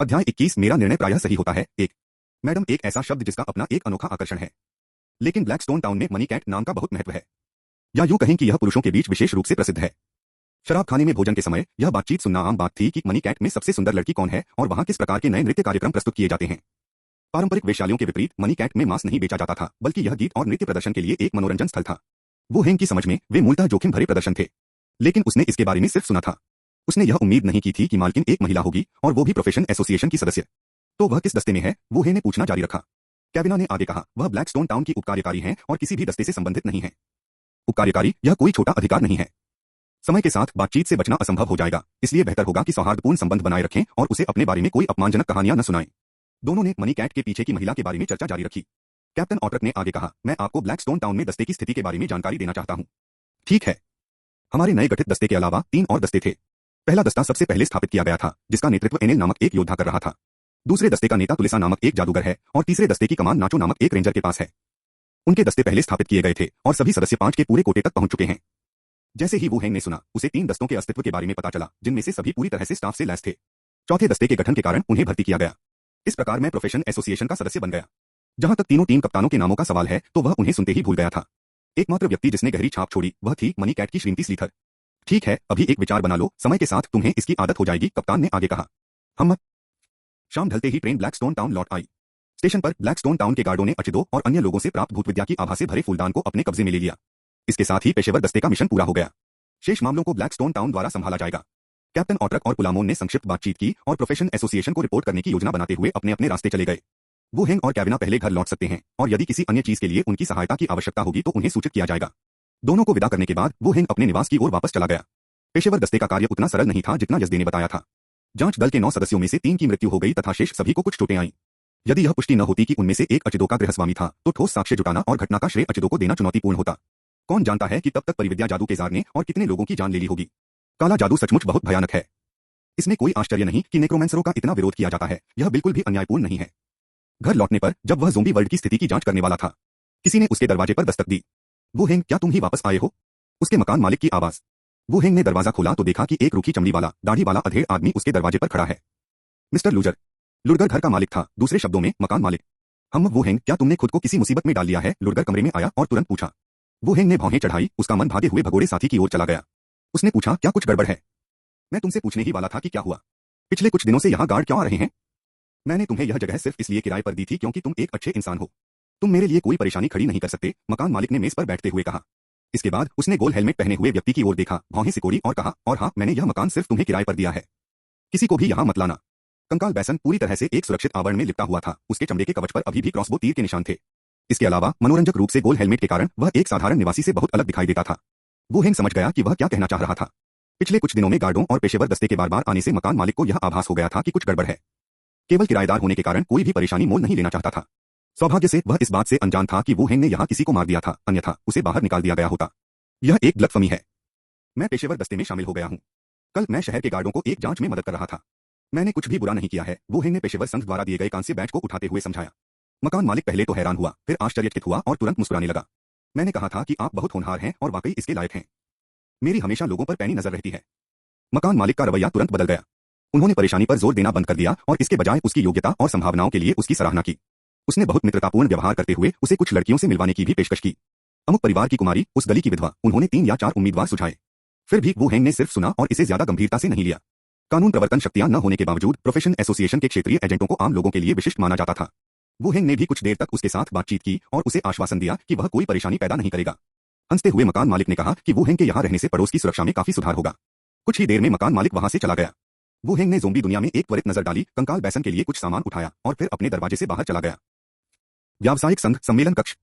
अध्याय 21 मेरा निर्णय प्रायः सही होता है। एक मैडम एक ऐसा शब्द जिसका अपना एक अनोखा आकर्षण है, लेकिन ब्लैकस्टोन टाउन में मनी कैट नाम का बहुत महत्व है। या यूं कहें कि यह पुरुषों के बीच विशेष रूप से प्रसिद्ध है। शराब खाने में भोजन के समय यह बातचीत सुनना आम बात थी कि मनी कैट में सबसे सुंदर लड़की कौन है और वहां किस प्रकार के नए नृत्य कार्यक्रम प्रस्तुत किए जाते हैं। पारंपरिक वेश्यालयों के विपरीत मनी कैट में मांस नहीं बेचा जाता था, बल्कि यह गीत और नृत्य प्रदर्शन के लिए एक मनोरंजन स्थल था। वो हेंग की समझ में वे मूलतः जोखिम भरे प्रदर्शन थे, लेकिन उसने इसके बारे में सिर्फ सुना था। उसने यह उम्मीद नहीं की थी कि मालकिन एक महिला होगी और वो भी प्रोफेशन एसोसिएशन की सदस्य। तो वह किस दस्ते में है, वो हे ने पूछना जारी रखा। कैविना ने आगे कहा, वह ब्लैकस्टोन टाउन की उपकार्यकारी हैं और किसी भी दस्ते से संबंधित नहीं है। उपकार्यकारी यह कोई छोटा अधिकार नहीं है। समय के साथ बातचीत से बचना असंभव हो जाएगा, इसलिए बेहतर होगा कि सौहार्दपूर्ण संबंध बनाए रखें और उसे अपने बारे में कोई अपमानजनक कहानियां न सुनाएं। दोनों ने मनी कैट के पीछे की महिला के बारे में चर्चा जारी रखी। कैप्टन ऑट्रक ने आगे कहा, मैं आपको ब्लैकस्टोन टाउन में दस्ते की स्थिति के बारे में जानकारी देना चाहता हूं। ठीक है। हमारे नए गठित दस्ते के अलावा 3 और दस्ते थे। पहला दस्ता सबसे पहले स्थापित किया गया था, जिसका नेतृत्व एनेल नामक एक योद्धा कर रहा था। दूसरे दस्ते का नेता तुलिसा नामक एक जादूगर है और तीसरे दस्ते की कमान नाचो नामक एक रेंजर के पास है। उनके दस्ते पहले स्थापित किए गए थे और सभी सदस्य 5 के पूरे कोटे तक पहुंच चुके हैं। जैसे ही वो हेंग ने सुना, उसे 3 दस्तों के अस्तित्व के बारे में पता चला, जिनमें से सभी पूरी तरह से स्टाफ से लैस थे। चौथे दस्ते के गठन के कारण उन्हें भर्ती किया गया। इस प्रकार मैं प्रोफेशन एसोसिएशन का सदस्य बन गया। जहां तक तीनों टीम कप्तानों के नामों का सवाल है, तो वह उन्हें सुनते ही भूल गया था। एकमात्र व्यक्ति जिसने गहरी छाप छोड़ी वह थी मनी कैट की श्रीमती स्लीथर। ठीक है, अभी एक विचार बना लो, समय के साथ तुम्हें इसकी आदत हो जाएगी, कप्तान ने आगे कहा। हम शाम ढलते ही ट्रेन ब्लैकस्टोन टाउन लौट आई। स्टेशन पर ब्लैकस्टोन टाउन के गार्डों ने अचिदो और अन्य लोगों से प्राप्त भूतविद्या की आभा से भरे फूलदान को अपने कब्जे में ले लिया। इसके साथ ही पेशेवर दस्ते का मिशन पूरा हो गया। शेष मामलों को ब्लैकस्टोन टाउन द्वारा संभाला जाएगा। कैप्टन ऑट्रक और पुलामोन ने संक्षिप्त बातचीत की और प्रोफेशन एसोसिएशन को रिपोर्ट करने की योजना बनाते हुए अपने अपने रास्ते चले गए। वो हेंग और कैविना पहले घर लौट सकते हैं और यदि किसी अन्य चीज के लिए उनकी सहायता की आवश्यकता होगी तो उन्हें सूचित किया जाएगा। दोनों को विदा करने के बाद वो हेंग अपने निवास की ओर वापस चला गया। पेशेवर दस्ते का कार्य उतना सरल नहीं था जितना यजदे ने बताया था। जांच दल के 9 सदस्यों में से 3 की मृत्यु हो गई तथा शेष सभी को कुछ चोटें आईं। यदि यह पुष्टि न होती कि उनमें से एक अचिदो का गृहस्वामी था, तो ठोस साक्ष्य जुटाना और घटना का श्रेय अचिदो को देना चुनौतीपूर्ण होता। कौन जानता है कि तब तक परिविद्या जादू के जार ने और कितने लोगों की जान ले ली होगी। काला जादू सचमुच बहुत भयानक है। इसमें कोई आश्चर्य नहीं कि नेक्रोमैंसरों का इतना विरोध किया जाता है, यह बिल्कुल भी अन्यायपूर्ण नहीं है। घर लौटने पर जब वह ज़ोंबी वर्ल्ड की स्थिति की जांच करने वाला था, किसी ने उसके दरवाजे पर दस्तक दी। वो हेंग, क्या तुम ही वापस आए हो? उसके मकान मालिक की आवाज। वो हेंग ने दरवाजा खोला तो देखा कि एक रूखी चमड़ी वाला, दाढ़ी वाला अधेड़ आदमी उसके दरवाजे पर खड़ा है। Mister loser. लुड़गर घर का मालिक था, दूसरे शब्दों में मकान मालिक। हम वो हेंग, क्या तुमने खुद को किसी मुसीबत में डाल लिया है? लुड़गर कमरे में आया और तुरंत पूछा। वो हेंग ने भौहें चढ़ाई, उसका मन भागे हुए भगोड़े साथी की ओर चला गया। उसने पूछा, क्या कुछ गड़बड़ है? मैं तुमसे पूछने ही वाला था कि क्या हुआ। पिछले कुछ दिनों से यहाँ गार्ड क्यों आ रहे हैं? मैंने तुम्हें यह जगह सिर्फ इसलिए किराए पर दी थी क्योंकि तुम एक अच्छे इंसान हो। तुम मेरे लिए कोई परेशानी खड़ी नहीं कर सकते, मकान मालिक ने मेज पर बैठते हुए कहा। इसके बाद उसने गोल हेलमेट पहने हुए व्यक्ति की ओर देखा, भौहें सिकोड़ी और कहा, और हाँ, मैंने यह मकान सिर्फ तुम्हें किराए पर दिया है। किसी को भी यहाँ मत लाना। कंकाल बैसन पूरी तरह से एक सुरक्षित आवरण में लिपटा हुआ था, उसके चमड़े के कवच पर अभी भी क्रॉसबो तीर के निशान थे। इसके अलावा मनोरंजक रूप से गोल हेलमेट के कारण वह एक साधारण निवासी से बहुत अलग दिखाई देता था। वो हेंग समझ गया कि वह क्या कहना चाह रहा था। पिछले कुछ दिनों में गार्डों और पेशेवर दस्ते के बार-बार आने से मकान मालिक को यह आभास हो गया था कि कुछ गड़बड़ है। केवल किराएदार होने के कारण कोई भी परेशानी मोल नहीं लेना चाहता था। सौभाग्य से वह इस बात से अनजान था कि वो हेंग ने यहाँ किसी को मार दिया था, अन्यथा उसे बाहर निकाल दिया गया होता। यह एक गलतफहमी है। मैं पेशेवर दस्ते में शामिल हो गया हूँ। कल मैं शहर के गार्डों को एक जांच में मदद कर रहा था। मैंने कुछ भी बुरा नहीं किया है, वो हेंग ने पेशेवर संघ द्वारा दिए गए कांस्य बैच को उठाते हुए समझाया। मकान मालिक पहले तो हैरान हुआ, फिर आश्चर्यचकित हुआ और तुरंत मुस्कुराने लगा। मैंने कहा था कि आप बहुत होनहार हैं और वाकई इसके लायक हैं। मेरी हमेशा लोगों पर पैनी नजर रहती है। मकान मालिक का रवैया तुरंत बदल गया। उन्होंने परेशानी पर जोर देना बंद कर दिया और इसके बजाय उसकी योग्यता और संभावनाओं के लिए उसकी सराहना की। उसने बहुत मित्रतापूर्ण व्यवहार करते हुए उसे कुछ लड़कियों से मिलवाने की भी पेशकश की। अमुक परिवार की कुमारी, उस गली की विधवा, उन्होंने 3 या 4 उम्मीदवार सुझाए। फिर भी वो हेंग ने सिर्फ सुना और इसे ज्यादा गंभीरता से नहीं लिया। कानून प्रवर्तन शक्तियां न होने के बावजूद प्रोफेशन एसोसिएशन के क्षेत्रीय एजेंटों को आम लोगों के लिए विशिष्ट माना जाता था। वो हेंग ने भी कुछ देर तक उसके साथ बातचीत की और उसे आश्वासन दिया कि वह कोई परेशानी पैदा नहीं करेगा। हंसते हुए मकान मालिक ने कहा कि वो हेंग के यहाँ रहने से पड़ोस की सुरक्षा में काफी सुधार होगा। कुछ ही देर में मकान मालिक वहां से चला गया। वो हेंग ने ज़ोंबी दुनिया में एक त्वरित नजर डाली, कंकाल बैसन के लिए कुछ सामान उठाया और फिर अपने दरवाजे से बाहर चला गया। व्यावसायिक संघ सम्मेलन कक्ष।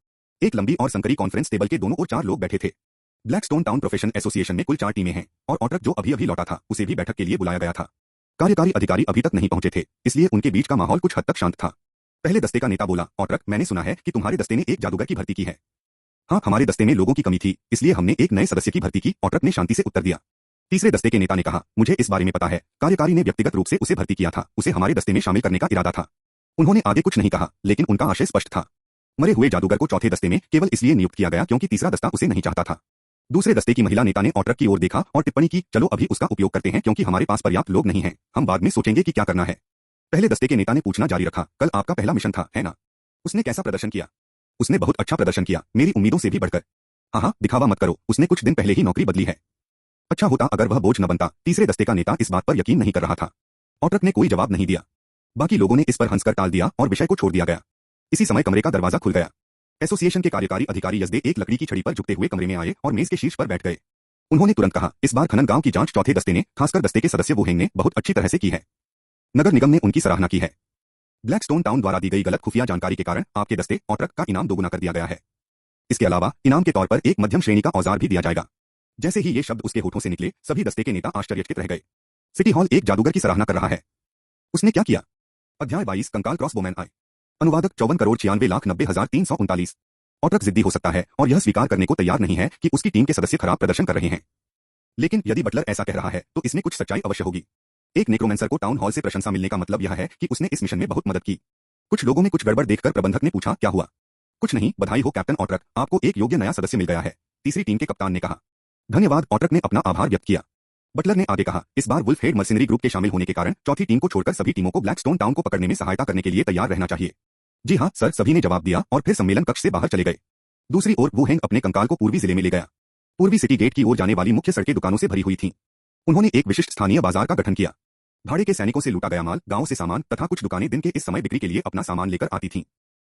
एक लंबी और संकरी कॉन्फ्रेंस टेबल के दोनों ओर 4 लोग बैठे थे। ब्लैकस्टोन टाउन प्रोफेशन एसोसिएशन में कुल 4 टीमें हैं और ऑट्रक जो अभी अभी लौटा था, उसे भी बैठक के लिए बुलाया गया था। कार्यकारी अधिकारी अभी तक नहीं पहुंचे थे, इसलिए उनके बीच का माहौल कुछ हद तक शांत था। पहले दस्ते का नेता बोला, ऑट्रक, मैंने सुना है कि तुम्हारे दस्ते ने एक जादूगर की भर्ती की है। हाँ, हमारे दस्ते में लोगों की कमी थी, इसलिए हमने एक नए सदस्य की भर्ती की, ऑट्रक ने शांति से उत्तर दिया। तीसरे दस्ते के नेता ने कहा, मुझे इस बारे में पता है, कार्यकारी ने व्यक्तिगत रूप से उसे भर्ती किया था, उसे हमारे दस्ते में शामिल करने का इरादा था। उन्होंने आगे कुछ नहीं कहा, लेकिन उनका आशय स्पष्ट था। मरे हुए जादूगर को चौथे दस्ते में केवल इसलिए नियुक्त किया गया क्योंकि तीसरा दस्ता उसे नहीं चाहता था। दूसरे दस्ते की महिला नेता ने ऑट्रक की ओर देखा और टिप्पणी की, चलो अभी उसका उपयोग करते हैं क्योंकि हमारे पास पर्याप्त लोग नहीं हैं, हम बाद में सोचेंगे कि क्या करना है। पहले दस्ते के नेता ने पूछना जारी रखा, कल आपका पहला मिशन था, है ना? उसने कैसा प्रदर्शन किया? उसने बहुत अच्छा प्रदर्शन किया, मेरी उम्मीदों से भी बढ़कर। हाँ, दिखावा मत करो, उसने कुछ दिन पहले ही नौकरी बदली है। अच्छा होता अगर वह बोझ न बनता। तीसरे दस्ते का नेता इस बात पर यकीन नहीं कर रहा था। ऑट्रक ने कोई जवाब नहीं दिया। बाकी लोगों ने इस पर हंसकर टाल दिया और विषय को छोड़ दिया गया। इसी समय कमरे का दरवाजा खुल गया। एसोसिएशन के कार्यकारी अधिकारी यजदे एक लकड़ी की छड़ी पर झुकते हुए कमरे में आए और मेज के शीर्ष पर बैठ गए। उन्होंने तुरंत कहा, इस बार खनन गांव की जांच चौथे दस्ते ने, खासकर दस्ते के सदस्य वोहेंग ने बहुत अच्छी तरह से की है। नगर निगम ने उनकी सराहना की है। ब्लैकस्टोन टाउन द्वारा दी गई गलत खुफिया जानकारी के कारण आपके दस्ते ऑट्रक का इनाम दोगुना कर दिया गया है। इसके अलावा इनाम के तौर पर एक मध्यम श्रेणी का औजार भी दिया जाएगा। जैसे ही ये शब्द उसके होठों से निकले, सभी दस्ते के नेता आश्चर्यचकित रह गए। सिटी हॉल एक जादूगर की सराहना कर रहा है। उसने क्या किया? अध्याय 22 कंकाल क्रॉसबोमैन आए। अनुवादक 54,96,90,339। ऑट्रक जिद्दी हो सकता है और यह स्वीकार करने को तैयार नहीं है कि उसकी टीम के सदस्य खराब प्रदर्शन कर रहे हैं। लेकिन यदि बटलर ऐसा कह रहा है तो इसमें कुछ सच्चाई अवश्य होगी। एक नेक्रोमेंसर को टाउन हॉल से प्रशंसा मिलने का मतलब यह है कि उसने इस मिशन में बहुत मदद की। कुछ लोगों में कुछ गड़बड़ देखकर प्रबंधक ने पूछा, क्या हुआ? कुछ नहीं, बधाई हो कैप्टन ऑट्रक, आपको एक योग्य नया सदस्य मिल गया है। तीसरी टीम के कप्तान ने कहा। धन्यवाद, ऑट्रक ने अपना आभार व्यक्त किया। बटलर ने आगे कहा, इस बार वुल्फ हेड मर्सिनरी ग्रुप के शामिल होने के कारण चौथी टीम को छोड़कर सभी टीमों को ब्लैकस्टोन टाउन को पकड़ने में सहायता करने के लिए तैयार रहना चाहिए। जी हाँ सर, सभी ने जवाब दिया और फिर सम्मेलन कक्ष से बाहर चले गए। दूसरी ओर वोहेंग अपने कंकाल को पूर्वी जिले में ले गया। पूर्वी सिटी गेट की ओर जाने वाली मुख्य सड़कें दुकानों से भरी हुई थीं। उन्होंने एक विशिष्ट स्थानीय बाजार का गठन किया। भाड़े के सैनिकों से लूटा गया माल, गांव से सामान तथा कुछ दुकानें दिन के इस समय बिक्री के लिए अपना सामान लेकर आती थीं।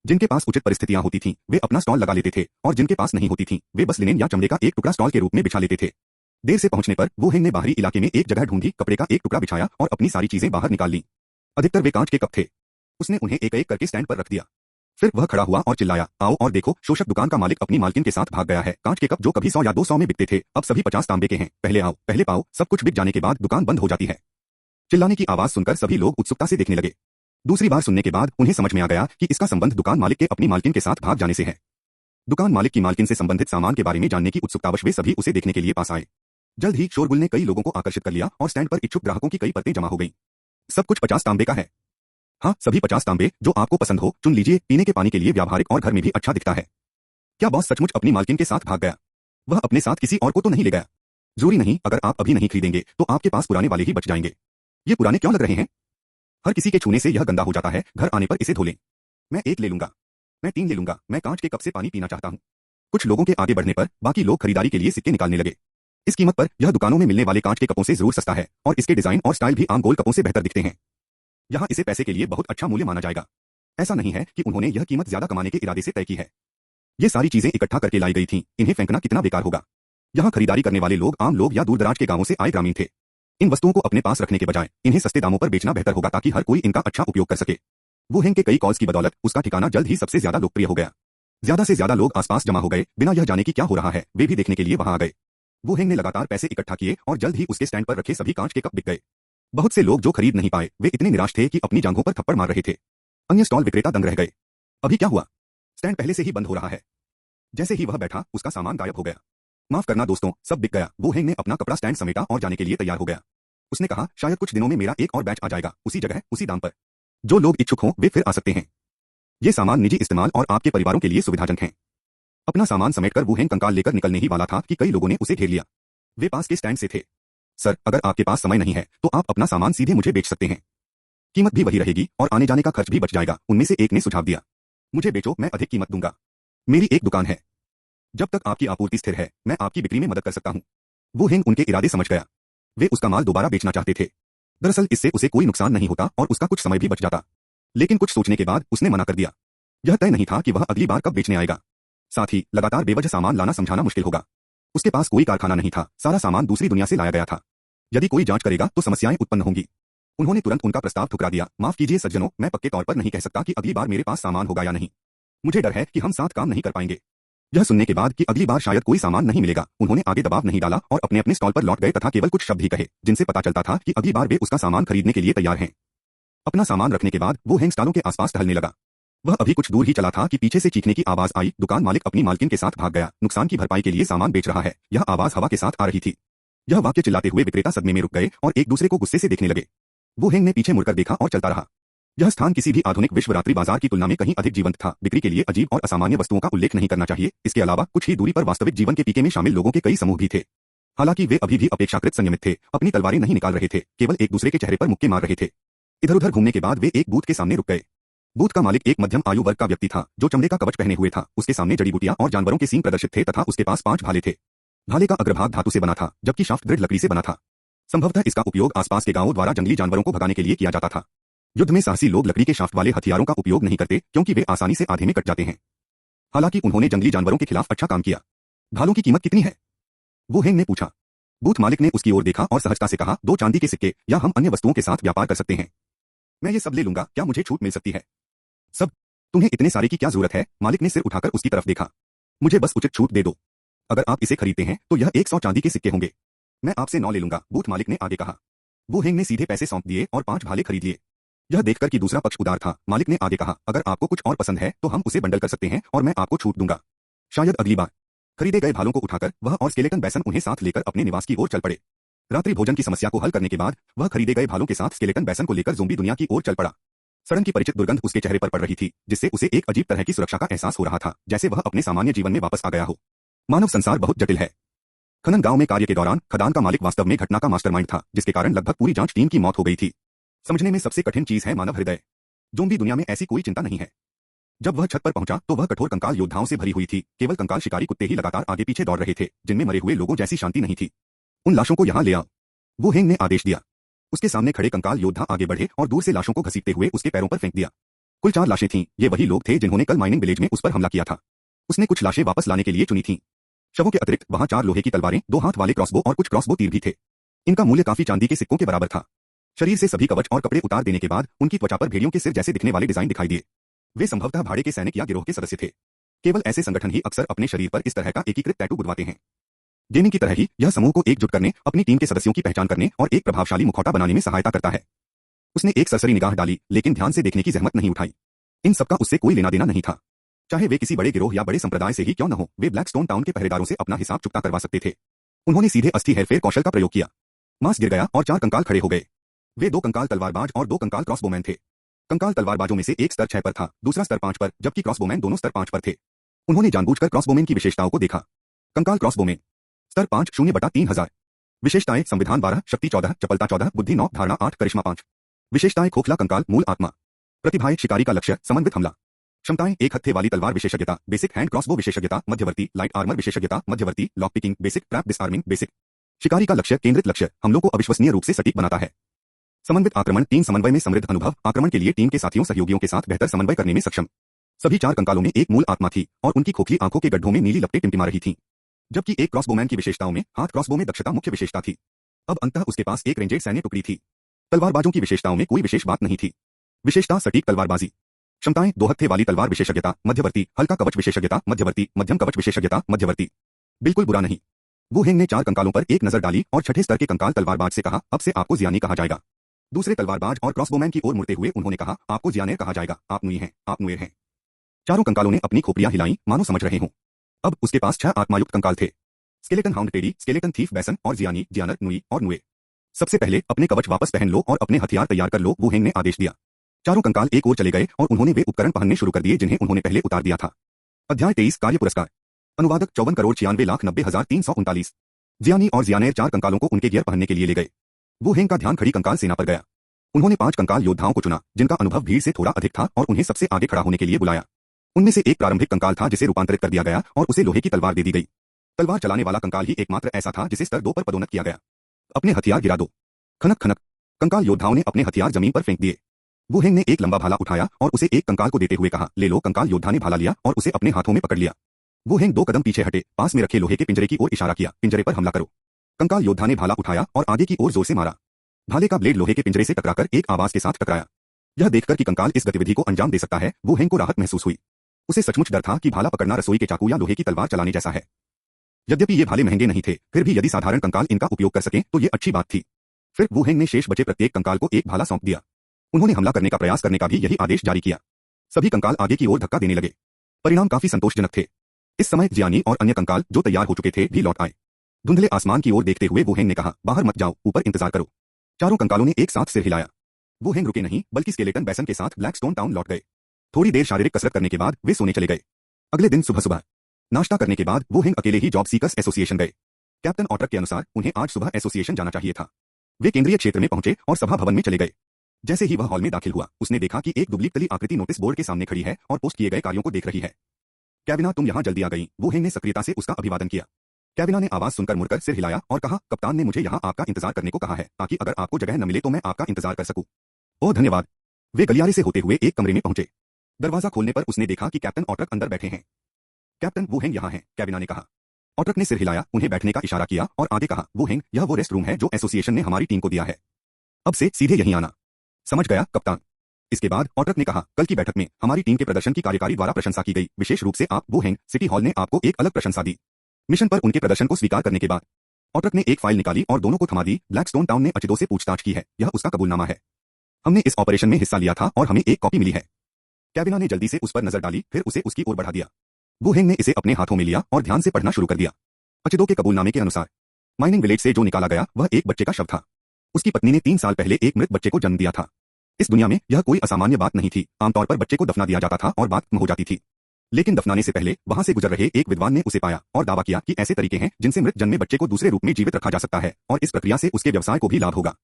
जिनके पास उचित परिस्थितियां होती थीं, वे अपना स्टॉल लगा लेते थे और जिनके पास नहीं होती थीं, वे बस लिनेन या चमड़े का एक टुकड़ा स्टॉल के रूप में बिछा लेते थे। देर से पहुंचने पर वोहेंग ने बाहरी इलाके में एक जगह ढूंढी, कपड़े का एक टुकड़ा बिछाया और अपनी सारी चीजें बाहर निकाल ली। अधिकतर वे कांच के कप थे। उसने उन्हें एक एक करके स्टैंड पर रख दिया। फिर वह खड़ा हुआ और चिल्लाया, आओ और देखो, शोषक दुकान का मालिक अपनी मालकिन के साथ भाग गया है। कांच के कप जो कभी 100 या 200 में बिकते थे, अब सभी 50 तांबे के हैं। पहले आओ पहले पाओ। सब कुछ बिक जाने के बाद दुकान बंद हो जाती है। चिल्लाने की आवाज सुनकर सभी लोग उत्सुकता से देखने लगे। दूसरी बार सुनने के बाद उन्हें समझ में आ गया कि इसका संबंध दुकान मालिक के अपनी मालकिन के साथ भाग जाने से है। दुकान मालिक की मालकिन से संबंधित सामान के बारे में जानने की उत्सुकतावश वे सभी उसे देखने के लिए पास आए। जल्द ही शोरगुल ने कई लोगों को आकर्षित कर लिया और स्टैंड पर इच्छुक ग्राहकों की कई परतें जमा हो गईं। सब कुछ 50 तांबे का है। हाँ, सभी 50 तांबे, जो आपको पसंद हो चुन लीजिए। पीने के पानी के लिए व्यावहारिक और घर में भी अच्छा दिखता है। क्या बॉस सचमुच अपनी मालकिन के साथ भाग गया? वह अपने साथ किसी और को तो नहीं ले गया? जरूरी नहीं, अगर आप अभी नहीं खरीदेंगे तो आपके पास पुराने वाले ही बच जाएंगे। ये पुराने क्यों लग रहे हैं? हर किसी के छूने से यह गंदा हो जाता है, घर आने पर इसे धो लें। मैं एक ले लूंगा, मैं 3 ले लूंगा, मैं कांच के कप से पानी पीना चाहता हूँ। कुछ लोगों के आगे बढ़ने पर बाकी लोग खरीदारी के लिए सिक्के निकालने लगे। इस कीमत पर यह दुकानों में मिलने वाले कांच के कपों से जरूर सस्ता है और इसके डिजाइन और स्टाइल भी आम गोल कपों से बेहतर दिखते हैं। यहाँ इसे पैसे के लिए बहुत अच्छा मूल्य माना जाएगा। ऐसा नहीं है कि उन्होंने यह कीमत ज्यादा कमाने के इरादे से तय की है। ये सारी चीजें इकट्ठा करके लाई गई थीं, इन्हें फेंकना कितना बेकार होगा। यहाँ खरीदारी करने वाले लोग आम लोग या दूर दराज के गांवों से आए ग्रामीण थे। इन वस्तुओं को अपने पास रखने के बजाय इन्हें सस्ते दामों पर बेचना बेहतर होगा ताकि हर कोई इनका अच्छा उपयोग कर सके। वोहेंग के कई कॉल्स की बदौलत उसका ठिकाना जल्द ही सबसे ज्यादा लोकप्रिय हो गया। ज्यादा से ज्यादा लोग आसपास जमा हो गए, बिना यह जाने कि क्या हो रहा है वे भी देखने के लिए वहां आ गए। वोहेंग ने लगातार पैसे इकट्ठा किए और जल्द ही उसके स्टैंड पर रखे सभी कांच के कप बिक गए। बहुत से लोग जो खरीद नहीं पाए, वे इतने निराश थे कि अपनी जांघों पर थप्पड़ मार रहे थे। अन्य स्टॉल विक्रेता दंग रह गए। अभी क्या हुआ? स्टैंड पहले से ही बंद हो रहा है। जैसे ही वह बैठा, उसका सामान गायब हो गया। माफ करना दोस्तों, सब बिक गया। वोहेंग ने अपना कपड़ा स्टैंड समेटा और जाने के लिए तैयार हो गया। उसने कहा, शायद कुछ दिनों में मेरा एक और बैच आ जाएगा, उसी जगह उसी दाम पर। जो लोग इच्छुक हों वे फिर आ सकते हैं। ये सामान निजी इस्तेमाल और आपके परिवारों के लिए सुविधाजनक हैं। अपना सामान समेटकर वोहेंग कंकाल लेकर निकलने ही वाला था कि कई लोगों ने उसे घेर लिया। वे पास के स्टैंड से थे। सर, अगर आपके पास समय नहीं है तो आप अपना सामान सीधे मुझे बेच सकते हैं। कीमत भी वही रहेगी और आने जाने का खर्च भी बच जाएगा। उनमें से एक ने सुझाव दिया। मुझे बेचो, मैं अधिक कीमत दूंगा। मेरी एक दुकान है। जब तक आपकी आपूर्ति स्थिर है, मैं आपकी बिक्री में मदद कर सकता हूँ। वोहेंग उनके इरादे समझ गया। वे उसका माल दोबारा बेचना चाहते थे। दरअसल इससे उसे कोई नुकसान नहीं होता और उसका कुछ समय भी बच जाता। लेकिन कुछ सोचने के बाद उसने मना कर दिया। यह तय नहीं था कि वह अगली बार कब बेचने आएगा। साथ ही लगातार बेवजह सामान लाना समझाना मुश्किल होगा। उसके पास कोई कारखाना नहीं था, सारा सामान दूसरी दुनिया से लाया गया था। यदि कोई जांच करेगा तो समस्याएं उत्पन्न होंगी। उन्होंने तुरंत उनका प्रस्ताव ठुकरा दिया। माफ कीजिए सज्जनों, मैं पक्के तौर पर नहीं कह सकता कि अगली बार मेरे पास सामान होगा या नहीं। मुझे डर है कि हम साथ काम नहीं कर पाएंगे। यह सुनने के बाद कि अगली बार शायद कोई सामान नहीं मिलेगा, उन्होंने आगे दबाव नहीं डाला और अपने अपने स्टॉल पर लौट गए तथा केवल कुछ शब्द ही कहे, जिनसे पता चलता था कि अगली बार वे उसका सामान खरीदने के लिए तैयार हैं। अपना सामान रखने के बाद वो स्टॉलों के आसपास टहलने लगा। वह अभी कुछ दूर ही चला था कि पीछे से चीखने की आवाज आई। दुकान मालिक अपनी मालकिन के साथ भाग गया, नुकसान की भरपाई के लिए सामान बेच रहा है। यह आवाज हवा के साथ आ रही थी। यह वाक्य चिल्लाते हुए विक्रेता सदमे में रुक गए और एक दूसरे को गुस्से से देखने लगे। वोहेंग ने पीछे मुड़कर देखा और चलता रहा। यह स्थान किसी भी आधुनिक विश्व रात्रि बाजार की तुलना में कहीं अधिक जीवंत था। बिक्री के लिए अजीब और असामान्य वस्तुओं का उल्लेख नहीं करना चाहिए। इसके अलावा कुछ ही दूरी पर वास्तविक जीवन के पीके में शामिल लोगों के कई समूह भी थे। हालांकि वे अभी भी अपेक्षाकृत संयमित थे, अपनी तलवारें नहीं निकाल रहे थे, केवल एक दूसरे के चेहरे पर मुक्के मार रहे थे। इधर उधर घूमने के बाद वे एक बूथ के सामने रुक गए। बूथ का मालिक एक मध्यम आयु वर्ग का व्यक्ति था जो चमड़े का कवच पहने हुए था। उसके सामने जड़ी बूटियां और जानवरों के सींग प्रदर्शित थे तथा उसके पास 5 भाले थे। भाले का अग्रभाग धातु से बना था जबकि शाफ्ट दृढ़ लकड़ी से बना था। संभवतः इसका उपयोग आसपास के गांवों द्वारा जंगली जानवरों को भगाने के लिए किया जाता था। युद्ध में साहसी लोग लकड़ी के शाफ्ट वाले हथियारों का उपयोग नहीं करते क्योंकि वे आसानी से आधे में कट जाते हैं। हालांकि उन्होंने जंगली जानवरों के खिलाफ अच्छा काम किया। भालों की कीमत कितनी है? वू हेंग ने पूछा। बूथ मालिक ने उसकी ओर देखा और सहजता से कहा, 2 चांदी के सिक्के या हम अन्य वस्तुओं के साथ व्यापार कर सकते हैं। मैं ये सब ले लूंगा, क्या मुझे छूट मिल सकती है? सब? तुम्हें इतने सारे की क्या जरूरत है? मालिक ने सिर उठाकर उसकी तरफ देखा। मुझे बस उचित छूट दे दो। अगर आप इसे खरीदते हैं तो यह 100 चांदी के सिक्के होंगे। मैं आपसे 9 ले लूंगा, बूथ मालिक ने आगे कहा। वू हेंग ने सीधे पैसे सौंप दिए और 5 भाले खरीद लिए। यह देखकर कि दूसरा पक्ष उदार था, मालिक ने आगे कहा, अगर आपको कुछ और पसंद है तो हम उसे बंडल कर सकते हैं और मैं आपको छूट दूंगा। शायद अगली बार। खरीदे गए भालों को उठाकर वह और स्केलेटन बैसन उन्हें साथ लेकर अपने निवास की ओर चल पड़े। रात्रि भोजन की समस्या को हल करने के बाद वह खरीदे गए भालों के साथ स्केलेटन बैसन को लेकर ज़ोंबी दुनिया की ओर चल पड़ा। सड़न की परिचित दुर्गंध उसके चेहरे पर पड़ रही थी, जिससे उसे एक अजीब तरह की सुरक्षा का एहसास हो रहा था, जैसे वह अपने सामान्य जीवन में वापस आ गया हो। मानव संसार बहुत जटिल है। खनन गांव में कार्य के दौरान खदान का मालिक वास्तव में घटना का मास्टरमाइंड था, जिसके कारण लगभग पूरी जांच टीम की मौत हो गई थी। समझने में सबसे कठिन चीज है मानव हृदय। ज़ोंबी दुनिया में ऐसी कोई चिंता नहीं है। जब वह छत पर पहुंचा तो वह कठोर कंकाल योद्धाओं से भरी हुई थी। केवल कंकाल शिकारी कुत्ते ही लगातार आगे पीछे दौड़ रहे थे, जिनमें मरे हुए लोगों जैसी शांति नहीं थी। उन लाशों को यहां ले आओ, वू हेंग ने आदेश दिया। उसके सामने खड़े कंकाल योद्धा आगे बढ़े और दूर से लाशों को घसीटते हुए उसके पैरों पर फेंक दिया। कुल 4 लाशें थीं। ये वही लोग थे जिन्होंने कल माइनिंग विलेज में उस पर हमला किया था। उसने कुछ लाशें वापस लाने के लिए चुनी थीं। शवों के अतिरिक्त वहां 4 लोहे की तलवारें, 2 हाथ वाले क्रॉसबो और कुछ क्रॉसबो तीर भी थे। इनका मूल्य काफी चांदी के सिक्कों के बराबर था। शरीर से सभी कवच और कपड़े उतार देने के बाद उनकी त्वचा पर भेड़ियों के सिर जैसे दिखने वाले डिजाइन दिखाई दिए। वे संभवतः भाड़े के सैनिक या गिरोह के सदस्य थे। केवल ऐसे संगठन ही अक्सर अपने शरीर पर इस तरह का एकीकृत टैटू बुदवाते हैं। गेमिंग की तरह ही यह समूह को एकजुट करने, अपनी टीम के सदस्यों की पहचान करने और एक प्रभावशाली मुखौटा बनाने में सहायता करता है। उसने एक सरसरी निगाह डाली, लेकिन ध्यान से देखने की जहमत नहीं उठाई। इन सबका उससे कोई लेना देना नहीं था। चाहे वे किसी बड़े गिरोह या बड़े संप्रदाय से ही क्यों न हो, वे ब्लैकस्टोन टाउन के पहरेदारों से अपना हिसाब चुकता करवा सकते थे। उन्होंने सीधे अस्थि हेरफेर कौशल का प्रयोग किया। मांस गिर गया और 4 कंकाल खड़े हो गए। वे 2 कंकाल तलवारबाज और 2 कंकाल क्रॉसबोमैन थे। कंकाल तलवारबाजों में से एक स्तर 6 पर था, दूसरा स्तर 5 पर, जबकि क्रॉसबोमैन दोनों स्तर 5 पर थे। उन्होंने जानबूझकर क्रॉसबोमैन की विशेषताओं को देखा। कंकाल क्रॉसबोमैन स्तर 5 0/3000। विशेषताएं संविधान 12, शक्ति 14, चपलता 14, बुद्धि 9, धारणा 8, करिश्मा 5। विशेषताएं खोखला कंकाल, मूल आत्मा, प्रतिभाएं शिकारी का लक्ष्य, समन्वित हमला। क्षमताएं 1 हत्थे वाली तलवार विशेषज्ञता, बेसिक हैंड क्रॉसबो विशेषज्ञता, मध्यवर्ती लाइट आर्मर विशेषज्ञता, मध्यवर्ती lock picking, basic trap disarming, basic शिकारी का लक्ष्य, केंद्रित लक्ष्य, हमलों को अविश्वसनीय रूप से सटीक बनाता है। समन्वित आक्रमण, टीम समन्वय में समृद्ध अनुभव, आक्रमण के लिए टीम के साथियों सहयोगियों के साथ बेहतर समन्वय करने में सक्षम। सभी 4 कंकालों में एक मूल आत्मा थी और उनकी खोखली आंखों के गड्ढों में नीली लपटें टिमटिमा रही थीं। जबकि एक क्रॉसबोमैन की विशेषताओं में हाथ क्रॉसबो में दक्षता मुख्य विशेषता थी। अब अंततः उसके पास एक रेंजेड सैन्य टुकड़ी थी। तलवारबाजों की विशेषताओं में कोई विशेष बात नहीं थी। विशेषता सटीक तलवारबाजी। क्षमताएं 2 हत्थे वाली तलवार विशेषज्ञता, मध्यवर्ती हल्का कवच विशेषज्ञता, मध्यवर्ती मध्यम कवच विशेषज्ञता, मध्यवर्ती। बिल्कुल बुरा नहीं। वू हेंग ने 4 कंकालों पर एक नजर डाली और छठे स्तर के कंकाल तलवारबाज से कहा, अब से आपको जियानी कहा जाएगा। दूसरे तलवारबाज और क्रॉसबोमैन की ओर मुड़ते हुए उन्होंने कहा, आपको जियानेर कहा जाएगा, आप नुई हैं, आप नुएर हैं। चारों कंकालों ने अपनी खोपड़ियां हिलाईं, मानो समझ रहे हों। अब उसके पास 6 आत्मायुक्त कंकाल थे। Skeleton hound teddy, skeleton thief बैसन और जियानी, जियानर, नुई और नुए। सबसे पहले अपने कवच वापस पहन लो और अपने हथियार तैयार कर लो, वू हेंग ने आदेश दिया। चारों कंकाल एक ओर चले गए और उन्होंने वे उपकरण पहनने शुरू कर दिए जिन्हें उन्होंने पहले उतार दिया था। अध्याय 23 कार्य पुरस्कार। अनुवादक 54,96,90,339। जियानी और जियानेर 4 कंकालों को उनके गियर पहनने के लिए ले गए। वू हेंग का ध्यान खड़ी कंकाल सेना पर गया। उन्होंने 5 कंकाल योद्धाओं को चुना, जिनका अनुभव भीड़ से थोड़ा अधिक था, और उन्हें सबसे आगे खड़ा होने के लिए बुलाया। उनमें से एक प्रारंभिक कंकाल था जिसे रूपांतरित कर दिया गया और उसे लोहे की तलवार दे दी गई। तलवार चलाने वाला कंकाल ही एकमात्र ऐसा था जिसे स्तर 2 पर पदोन्नत किया गया। अपने हथियार गिरा दो। खनक खनक। कंकाल योद्धाओं ने अपने हथियार जमीन पर फेंक दिए। वू हेंग ने एक लंबा भाला उठाया और उसे एक कंकाल को देते हुए कहा, ले लो। कंकाल योद्धा ने भाला लिया और उसे अपने हाथों में पकड़ लिया। वू हेंग 2 कदम पीछे हटे, पास में रखे लोहे के पिंजरे की ओर इशारा किया, पिंजरे पर हमला करो। कंकाल योद्धा ने भाला उठाया और आगे की ओर जोर से मारा। भाले का ब्लेड लोहे के पिंजरे से टकराकर एक आवाज के साथ टकराया। यह देखकर कि कंकाल इस गतिविधि को अंजाम दे सकता है, वू हेंग को राहत महसूस हुई। उसे सचमुच डर था कि भाला पकड़ना रसोई के चाकू या लोहे की तलवार चलाने जैसा है। यद्यपि ये भाले महंगे नहीं थे, फिर भी यदि साधारण कंकाल इनका उपयोग कर सकें तो ये अच्छी बात थी। फिर वू हेंग ने शेष बचे प्रत्येक कंकाल को एक भाला सौंप दिया। उन्होंने हमला करने का प्रयास करने का भी यही आदेश जारी किया। सभी कंकाल आगे की ओर धक्का देने लगे। परिणाम काफी संतोषजनक थे। इस समय जियानी और अन्य कंकाल जो तैयार हो चुके थे भी लौट आए। धुंधले आसमान की ओर देखते हुए वू हेंग ने कहा, बाहर मत जाओ, ऊपर इंतजार करो। चारों कंकालों ने एक साथ सिर हिलाया। वू हेंग रुके नहीं, बल्कि स्केलेटन बैसन के साथ ब्लैकस्टोन टाउन लौट गए। थोड़ी देर शारीरिक कसरत करने के बाद वे सोने चले गए। अगले दिन सुबह सुबह नाश्ता करने के बाद वू हेंग अकेले ही जॉब सीकर्स एसोसिएशन गए। कैप्टन ऑटर के अनुसार उन्हें आज सुबह एसोसिएशन जाना चाहिए था। वे केंद्रीय क्षेत्र में पहुंचे और सभा भवन में चले गए। जैसे ही वह हॉल में दाखिल हुआ, उसने देखा कि एक दुबली तली आकृति नोटिस बोर्ड के सामने खड़ी है और पोस्ट किए गए कार्यों को देख रही है। कैबिना, तुम यहाँ जल्दी आ गई। वू हेंग ने सक्रियता से उसका अभिवादन किया। कैबिना ने आवाज सुनकर मुड़कर सिर हिलाया और कहा, कप्तान ने मुझे यहाँ आपका इंतजार करने को कहा है, ताकि अगर आपको जगह न मिले तो मैं आपका इंतजार कर सकूं। ओह धन्यवाद। वे गलियारे से होते हुए एक कमरे में पहुंचे। दरवाजा खोलने पर उसने देखा कि कैप्टन ऑट्रक अंदर बैठे हैं। कैप्टन, वू हेंग यहाँ हैं, कैबिना ने कहा। ऑट्रक ने सिर हिलाया, उन्हें बैठने का इशारा किया और आगे कहा, वू हेंग, यह वो रेस्ट रूम है जो एसोसिएशन ने हमारी टीम को दिया है। अब से सीधे यहीं आना। समझ गया कप्तान। इसके बाद ऑट्रक ने कहा, कल की बैठक में हमारी टीम के प्रदर्शन की कार्यकारी द्वारा प्रशंसा की गई, विशेष रूप से आप, वू हेंग। सिटी हॉल ने आपको एक अलग प्रशंसा दी। मिशन पर उनके प्रदर्शन को स्वीकार करने के बाद ऑट्रक ने एक फाइल निकाली और दोनों को थमा दी। ब्लैकस्टोन टाउन ने अचिदो से पूछताछ की है, यह उसका कबूलनामा है। हमने इस ऑपरेशन में हिस्सा लिया था और हमें एक कॉपी मिली है। कैबिना ने जल्दी से उस पर नजर डाली, फिर उसे उसकी ओर बढ़ा दिया। वू हेंग ने इसे अपने हाथों में लिया और ध्यान से पढ़ना शुरू कर दिया। अचिदो के कबूलनामे के अनुसार माइनिंग विलेज से जो निकाला गया वह एक बच्चे का शव था। उसकी पत्नी ने 3 साल पहले एक मृत बच्चे को जन्म दिया था। इस दुनिया में यह कोई असामान्य बात नहीं थी। आमतौर पर बच्चे को दफना दिया जाता था और बात खत्म हो जाती थी। लेकिन दफनाने से पहले वहां से गुजर रहे एक विद्वान ने उसे पाया और दावा किया कि ऐसे तरीके हैं जिनसे मृत जन्मे बच्चे को दूसरे रूप में जीवित रखा जा सकता है और इस प्रक्रिया से उसके व्यवसाय को भी लाभ होगा।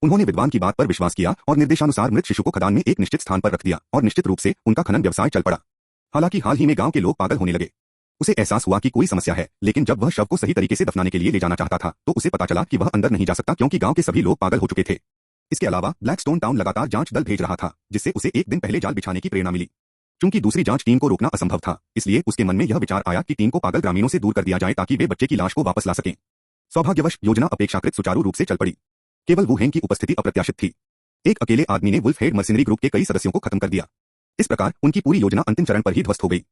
उन्होंने विद्वान की बात पर विश्वास किया और निर्देशानुसार मृत शिशु को खदान में एक निश्चित स्थान पर रख दिया और निश्चित रूप से उनका खनन व्यवसाय चल पड़ा। हालांकि हाल ही में गांव के लोग पागल होने लगे। उसे एहसास हुआ कि कोई समस्या है, लेकिन जब वह शव को सही तरीके से दफनाने के लिए ले जाना चाहता था तो उसे पता चला कि वह अंदर नहीं जा सकता क्योंकि गांव के सभी लोग पागल हो चुके थे। इसके अलावा ब्लैकस्टोन टाउन लगातार जांच दल भेज रहा था, जिससे उसे एक दिन पहले जाल बिछाने की प्रेरणा मिली। चूंकि दूसरी जांच टीम को रोकना असंभव था, इसलिए उसके मन में यह विचार आया कि टीम को पागल ग्रामीणों से दूर कर दिया जाए ताकि वे बच्चे की लाश को वापस ला सकें। सौभाग्यवश योजना अपेक्षाकृत सुचारू रूप से चल पड़ी। केवल वू हेंग की उपस्थिति अप्रत्याशित थी। एक अकेले आदमी ने वुल्फ हेड मर्सिनरी ग्रुप के कई सदस्यों को खत्म कर दिया। इस प्रकार उनकी पूरी योजना अंतिम चरण पर ही ध्वस्त हो गई।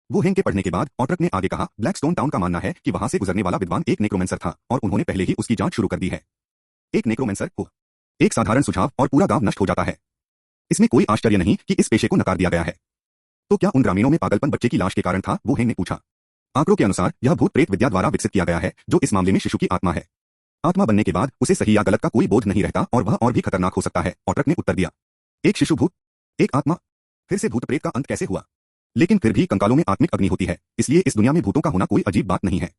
वू हेंग के पढ़ने के बाद ऑट्रक ने आगे कहा, ब्लैकस्टोन टाउन का मानना है कि वहां से गुजरने वाला विद्वान एक नेक्रोमेंसर था और उन्होंने पहले ही उसकी जांच शुरू कर दी है। एक नेक्रोमेंसर हो एक साधारण सुझाव और पूरा गांव नष्ट हो जाता है। इसमें कोई आश्चर्य नहीं कि इस पेशे को नकार दिया गया है। तो क्या उन ग्रामीणों में पागलपन बच्चे की लाश के कारण था? वू हेंग ने पूछा। आंकड़ों के अनुसार यह भूत प्रेत विद्या द्वारा विकसित किया गया है, जो इस मामले में शिशु की आत्मा है। आत्मा बनने के बाद उसे सही या गलत का कोई बोध नहीं रहता और वह और भी खतरनाक हो सकता है, ऑट्रक ने उत्तर दिया। एक शिशु भूत, एक आत्मा, फिर से भूत प्रेत का अंत कैसे हुआ? लेकिन फिर भी कंकालों में आत्मिक अग्नि होती है, इसलिए इस दुनिया में भूतों का होना कोई अजीब बात नहीं है।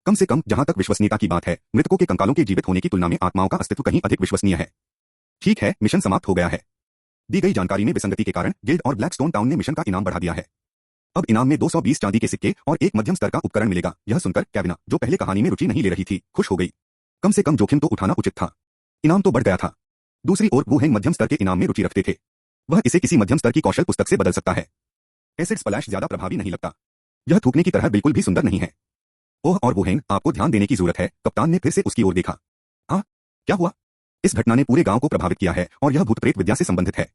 कम से कम जहां तक विश्वसनीयता की बात है, मृतकों के कंकालों के जीवित होने की तुलना में आत्माओं का अस्तित्व कहीं अधिक विश्वसनीय है। ठीक है, मिशन समाप्त हो गया है। दी गई जानकारी में विसंगति के कारण गिल्ड और ब्लैकस्टोन टाउन ने मिशन का इनाम बढ़ा दिया है। अब इनाम में 220 चांदी के सिक्के और एक मध्यम स्तर का उपकरण मिलेगा। यह सुनकर कैबिना, जो पहले कहानी में रुचि नहीं ले रही थी, खुश हो गई। कम से कम जोखिम तो उठाना उचित था। इनाम तो बढ़ गया था। दूसरी ओर वू हेंग मध्यम स्तर के इनाम में रुचि रखते थे। वह इसे किसी मध्यम स्तर की कौशल पुस्तक से बदल सकता है। एसिड स्प्लैश ज्यादा प्रभावी नहीं लगता। यह थूकने की तरह बिल्कुल भी सुंदर नहीं है। ओह, और वू हेंग, आपको ध्यान देने की जरूरत है। कप्तान ने फिर से उसकी ओर देखा। हाँ, क्या हुआ? इस घटना ने पूरे गांव को प्रभावित किया है और यह भूत प्रेत विद्या से संबंधित है।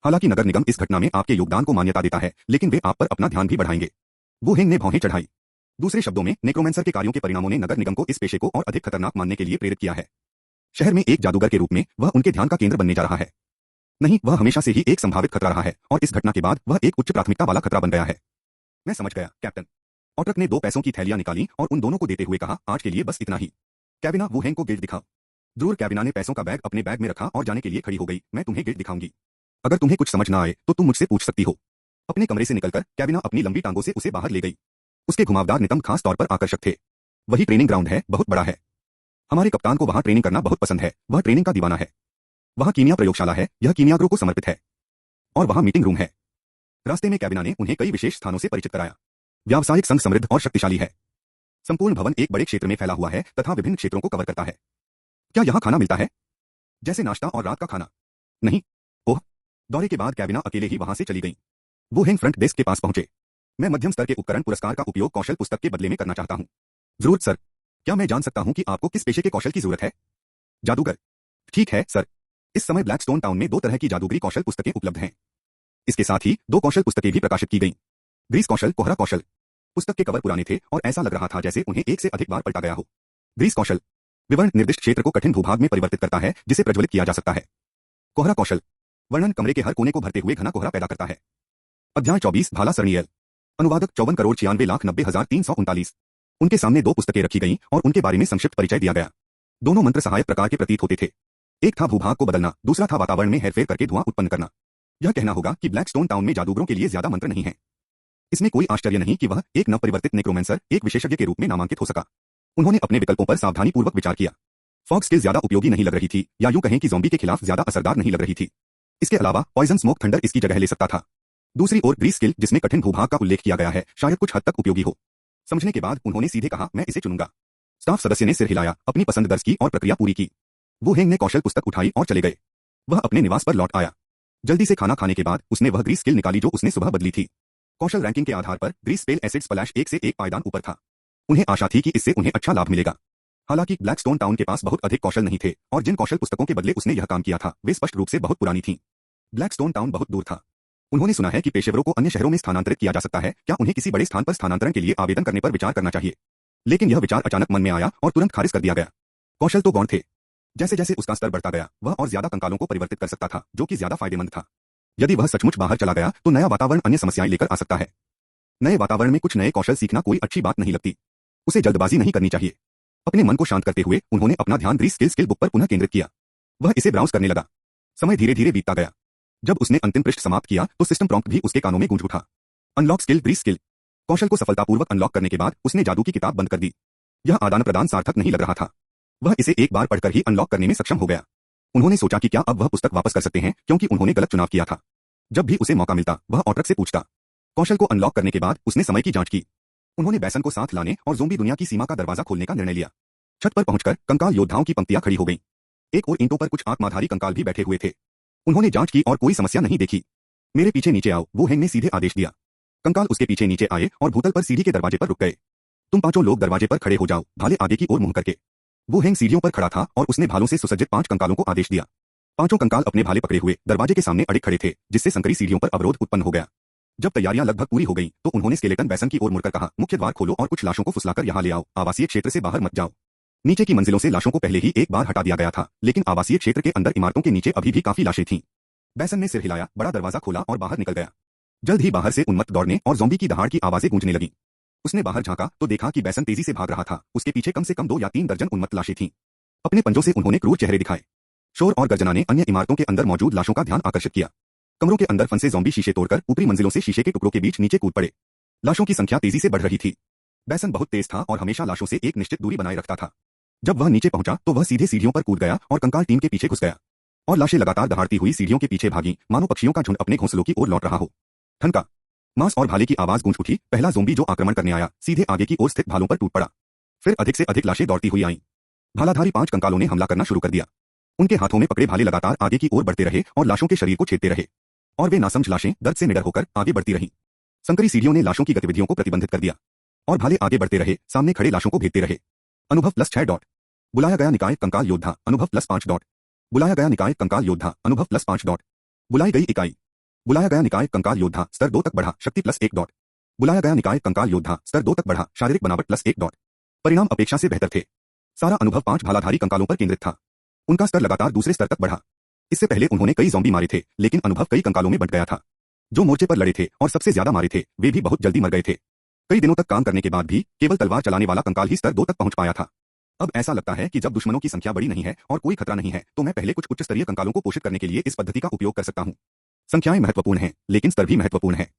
हालांकि नगर निगम इस घटना में आपके योगदान को मान्यता देता है, लेकिन वे आप पर अपना ध्यान भी बढ़ाएंगे। वू हेंग ने भौहें चढ़ाई। दूसरे शब्दों में, नेक्रोमेंसर के कार्यों के परिणामों ने नगर निगम को इस पेशे को और अधिक खतरनाक मानने के लिए प्रेरित किया है। शहर में एक जादूगर के रूप में वह उनके ध्यान का केंद्र बनने जा रहा है। नहीं, वह हमेशा से ही एक संभावित खतरा रहा है और इस घटना के बाद वह एक उच्च प्राथमिकता वाला खतरा बन गया है। मैं समझ गया, कैप्टन। ऑट्रक ने 2 पैसों की थैलियां निकाली और उन दोनों को देते हुए कहा, आज के लिए बस इतना ही। कैबिना, वू हेंग को गिल्ड दिखाओ। जरूर। कैबिना ने पैसों का बैग अपने बैग में रखा और जाने के लिए खड़ी हो गई। मैं तुम्हें गिल्ड दिखाऊंगी। अगर तुम्हें कुछ समझ ना आए तो तुम मुझसे पूछ सकती हो। अपने कमरे से निकलकर कैबिना अपनी लंबी टांगों से उसे बाहर ले गई। उसके घुमावदार नितंब खास तौर पर आकर्षक थे। वही ट्रेनिंग ग्राउंड है, बहुत बड़ा है। हमारे कप्तान को वहां ट्रेनिंग करना बहुत पसंद है। वह ट्रेनिंग का दीवाना है। वहां कीमिया प्रयोगशाला है, यह कीमियाग्रों को समर्पित है। और वहां मीटिंग रूम है। रास्ते में कैबिना ने उन्हें कई विशेष स्थानों से परिचित कराया। व्यावसायिक संघ समृद्ध और शक्तिशाली है। संपूर्ण भवन एक बड़े क्षेत्र में फैला हुआ है तथा विभिन्न क्षेत्रों को कवर करता है। क्या यहाँ खाना मिलता है? जैसे नाश्ता और रात का खाना? नहीं। ओह। दौरे के बाद कैबिना अकेले ही वहां से चली गई। वो हेंग फ्रंट डेस्क के पास पहुंचे। मैं मध्यम स्तर के उपकरण पुरस्कार का उपयोग कौशल पुस्तक के बदले में करना चाहता हूं। जरूर सर। क्या मैं जान सकता हूं कि आपको किस पेशे के कौशल की जरूरत है? जादूगर। ठीक है सर। इस समय ब्लैकस्टोन टाउन में 2 तरह की जादूगरी कौशल पुस्तकें उपलब्ध हैं। इसके साथ ही 2 कौशल पुस्तकें भी प्रकाशित की गईं। ग्रीस कौशल, कोहरा कौशल। पुस्तक के कवर पुराने थे और ऐसा लग रहा था जैसे उन्हें एक से अधिक बार पलटा गया हो। ग्रीस कौशल विवरण निर्दिष्ट क्षेत्र को कठिन भूभाग में परिवर्तित करता है जिसे प्रज्वलित किया जा सकता है। कोहरा कौशल वर्णन कमरे के हर कोने को भरते हुए घना कोहरा पैदा करता है। अध्याय 24 भाला सरनियल। अनुवादक 54,96,9339। उनके सामने 2 पुस्तकें रखी गईं और उनके बारे में संक्षिप्त परिचय दिया गया। दोनों मंत्र सहायक प्रकार के प्रतीत होते थे। एक था भूभाग को बदलना, दूसरा था वातावरण में हेरफेर करके धुआं उत्पन्न करना। यह कहना होगा कि ब्लैकस्टोन टाउन में जादूगरों के लिए ज्यादा मंत्र नहीं है। इसमें कोई आश्चर्य नहीं कि वह एक नवपरिवर्तित नेक्रोमेंसर एक विशेषज्ञ के रूप में नामांकित हो सका। उन्होंने अपने विकल्पों पर सावधानीपूर्वक विचार किया। फॉग स्किल ज्यादा उपयोगी नहीं लग रही थी, या यूं कहें कि ज़ॉम्बी के खिलाफ ज्यादा असरदार नहीं लग रही थी। इसके अलावा पॉइजन स्मोक थंडर इसकी जगह ले सकता था। दूसरी ओर ग्रीस स्किल, जिसमें कठिन भूभाग का उल्लेख किया गया है, शायद कुछ हद तक उपयोगी हो। समझने के बाद उन्होंने सीधे कहा, मैं इसे चुनूंगा। स्टाफ सदस्य ने सिर हिलाया, अपनी पसंद दर्ज की और प्रक्रिया पूरी की। वू हेंग ने कौशल पुस्तक उठाई और चले गए। वह अपने निवास पर लौट आया। जल्दी से खाना खाने के बाद उसने वह ग्रीस स्किल निकाली जो उसने सुबह बदली थी। कौशल रैंकिंग के आधार पर ग्रीस स्पेल एसिड स्प्लैश 1 से 1 पायदान ऊपर था। उन्हें आशा थी कि इससे उन्हें अच्छा लाभ मिलेगा। हालांकि ब्लैकस्टोन टाउन के पास बहुत अधिक कौशल नहीं थे और जिन कौशल पुस्तकों के बदले उसने यह काम किया था वे स्पष्ट रूप से बहुत पुरानी थीं। ब्लैकस्टोन टाउन बहुत दूर था। उन्होंने सुना है कि पेशेवरों को अन्य शहरों में स्थानांतरित किया जा सकता है। क्या उन्हें किसी बड़े स्थान पर स्थानांतरण के लिए आवेदन करने पर विचार करना चाहिए? लेकिन यह विचार अचानक मन में आया और तुरंत खारिज कर दिया गया। कौशल तो गौण थे। जैसे जैसे उसका स्तर बढ़ता गया वह और ज्यादा कंकालों को परिवर्तित कर सकता था, जो कि ज्यादा फायदेमंद था। यदि वह सचमुच बाहर चला गया तो नया वातावरण अन्य समस्याएं लेकर आ सकता है। नए वातावरण में कुछ नए कौशल सीखना कोई अच्छी बात नहीं लगती। उसे जल्दबाजी नहीं करनी चाहिए। अपने मन को शांत करते हुए उन्होंने अपना ध्यान ग्रीस स्किल बुक पर पुनः केंद्रित किया। वह इसे ब्राउज करने लगा। समय धीरे धीरे बीतता गया। जब उसने अंतिम पृष्ठ समाप्त किया तो सिस्टम प्रॉम्प्ट भी उसके कानों में गूंज उठा। अनलॉक स्किल ग्रीस स्किल। कौशल को सफलतापूर्वक अनलॉक करने के बाद उसने जादू की किताब बंद कर दी। यह आदान प्रदान सार्थक नहीं लग रहा था। वह इसे एक बार पढ़कर ही अनलॉक करने में सक्षम हो गया। उन्होंने सोचा कि क्या अब वह पुस्तक वापस कर सकते हैं, क्योंकि उन्होंने गलत चुनाव किया था। जब भी उसे मौका मिलता वह ऑटरक से पूछता। कौशल को अनलॉक करने के बाद उसने समय की जांच की। उन्होंने बैसन को साथ लाने और ज़ोंबी दुनिया की सीमा का दरवाजा खोलने का निर्णय लिया। छत पर पहुंचकर कंकाल योद्धाओं की पंक्तियां खड़ी हो गईं। एक और ईंटों पर कुछ आत्माधारी कंकाल भी बैठे हुए थे। उन्होंने जांच की और कोई समस्या नहीं देखी। मेरे पीछे नीचे आओ, वो हेंग ने सीधे आदेश दिया। कंकाल उसके पीछे नीचे आए और भूतल पर सीढ़ी के दरवाजे पर रुक गए। तुम पांचों लोग दरवाजे पर खड़े हो जाओ, भाले आगे की ओर मुंह करके। वो हेंग सीढ़ियों पर खड़ा था और उसने भालों से सुसज्जित 5 कंकालों को आदेश दिया। पांचों कंकाल अपने भाले पकड़े हुए दरवाजे के सामने अड़े खड़े थे, जिससे संकरी सीढ़ियों पर अवरोध उत्पन्न हो गया। जब तैयारियां लगभग पूरी हो गईं, तो उन्होंने स्केलेटन बैसन की ओर मुड़कर कहा, मुख्य द्वार खोलो और कुछ लाशों को फुसलाकर यहां ले आओ। आवासीय क्षेत्र से बाहर मत जाओ। नीचे की मंजिलों से लाशों को पहले ही एक बार हटा दिया गया था, लेकिन आवासीय क्षेत्र के अंदर इमारतों के नीचे अभी भी काफी लाशें थीं। बैसन ने सिर हिलाया, बड़ा दरवाजा खोला और बाहर निकल गया। जल्द ही बाहर से उन्मत्त दौड़ने और ज़ॉम्बी की दहाड़ की आवाजें गूंजने लगीं। उसने बाहर झांका तो देखा कि बैसन तेजी से भाग रहा था। उसके पीछे कम से कम 2 या 3 दर्जन उन्मत्त लाशें थीं। अपने पंजों से उन्होंने क्रूर चेहरे दिखाए। शोर और गर्जना ने अन्य इमारतों के अंदर मौजूद लाशों का ध्यान आकर्षित किया। कमरों के अंदर फंसे ज़ॉम्बी शीशे तोड़कर ऊपरी मंजिलों से शीशे के टुकड़ों के बीच नीचे कूद पड़े। लाशों की संख्या तेजी से बढ़ रही थी। बैसन बहुत तेज था और हमेशा लाशों से एक निश्चित दूरी बनाए रखता था। जब वह नीचे पहुंचा तो वह सीधे सीढ़ियों पर कूद गया और कंकाल टीम के पीछे घुस गया। और लाशें लगातार दहाड़ती हुई सीढ़ियों के पीछे भागी, मानो पक्षियों का झुंड अपने घोंसलों की ओर लौट रहा हो। ठनका, मांस और भाले की आवाज गूंज उठी। पहला ज़ॉम्बी जो आक्रमण करने आया सीधे आगे की ओर स्थित भालों पर टूट पड़ा। फिर अधिक से अधिक लाशें दौड़ती हुई आईं। भालाधारी 5 कंकालों ने हमला करना शुरू कर दिया। उनके हाथों में पकड़े भाले लगातार आगे की ओर बढ़ते रहे और लाशों के शरीर को छेदते रहे। और वे नासमझ लाशें दर्द से निडर होकर आगे बढ़ती रहीं। संकरी सीढ़ियों ने लाशों की गतिविधियों को प्रतिबंधित कर दिया और भाले आगे बढ़ते रहे, सामने खड़े लाशों को भेजते रहे। अनुभव +6 डॉट। बुलाया गया निकाय कंकाल योद्धा, अनुभव +5 डॉट। बुलाया गया निकाय कंकाल योद्धा, अनुभव +5 डॉट। बुलाई गई इकाई। बुलाया गया निकाय कंकाल योद्धा, स्तर 2 तक बढ़ा, शक्ति +1 डॉट। बुलाया गया निकाय कंकाल योद्धा, स्तर 2 तक बढ़ा, शारीरिक बनावट +1 डॉट। परिणाम अपेक्षा से बेहतर थे। सारा अनुभव 5 भालाधारी कंकालों पर केंद्रित था। उनका स्तर लगातार दूसरे स्तर तक बढ़ा। इससे पहले उन्होंने कई ज़ॉम्बी मारे थे, लेकिन अनुभव कई कंकालों में बंट गया था। जो मोर्चे पर लड़े थे और सबसे ज्यादा मारे थे, वे भी बहुत जल्दी मर गए थे। कई दिनों तक काम करने के बाद भी केवल तलवार चलाने वाला कंकाल ही स्तर 2 तक पहुंच पाया था। अब ऐसा लगता है कि जब दुश्मनों की संख्या बड़ी नहीं है और कोई खतरा नहीं है, तो मैं पहले कुछ उच्च स्तरीय कंकालों को पोषित करने के लिए इस पद्धति का उपयोग कर सकता हूं। संख्याएं महत्वपूर्ण हैं, लेकिन स्तर भी महत्वपूर्ण है।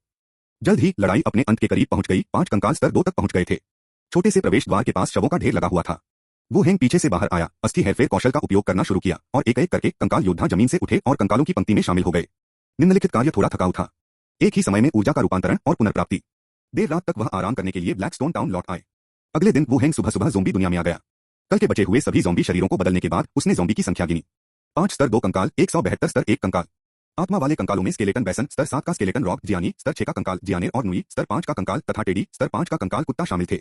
जल्द ही लड़ाई अपने अंत के करीब पहुंच गई। 5 कंकाल स्तर 2 तक पहुंच गए थे। छोटे से प्रवेश द्वार के पास शवों का ढेर लगा हुआ था। वो हेंग पीछे से बाहर आया, अस्थि हेरफेर कौशल का उपयोग करना शुरू किया और एक एक करके कंकाल योद्धा जमीन से उठे और कंकालों की पंक्ति में शामिल हो गए। निम्नलिखित कार्य थोड़ा थकाऊ था। एक ही समय में ऊर्जा का रूपांतरण और पुनर्प्राप्ति। देर रात तक वह आराम करने के लिए ब्लैकस्टोन टाउन लौट आए। अगले दिन वो हेंग सुबह सुबह ज़ॉम्बी दुनिया में आ गया। कल के बचे हुए सभी ज़ॉम्बी शरीरों को बदलने के बाद उसने ज़ॉम्बी की संख्या गिनी। 5 स्तर 2 कंकाल, 172 स्तर 1 कंकाल। आत्मा वाले कंकालों में स्केलेटन बैसन, स्तर 7 का स्केलेटन रॉक जियानी, स्तर 6 का कंकाल जियानेर और नुई, स्तर 5 का कंकाल तथा टेडी, स्तर 5 का कंकाल कुत्ता शामिल थे।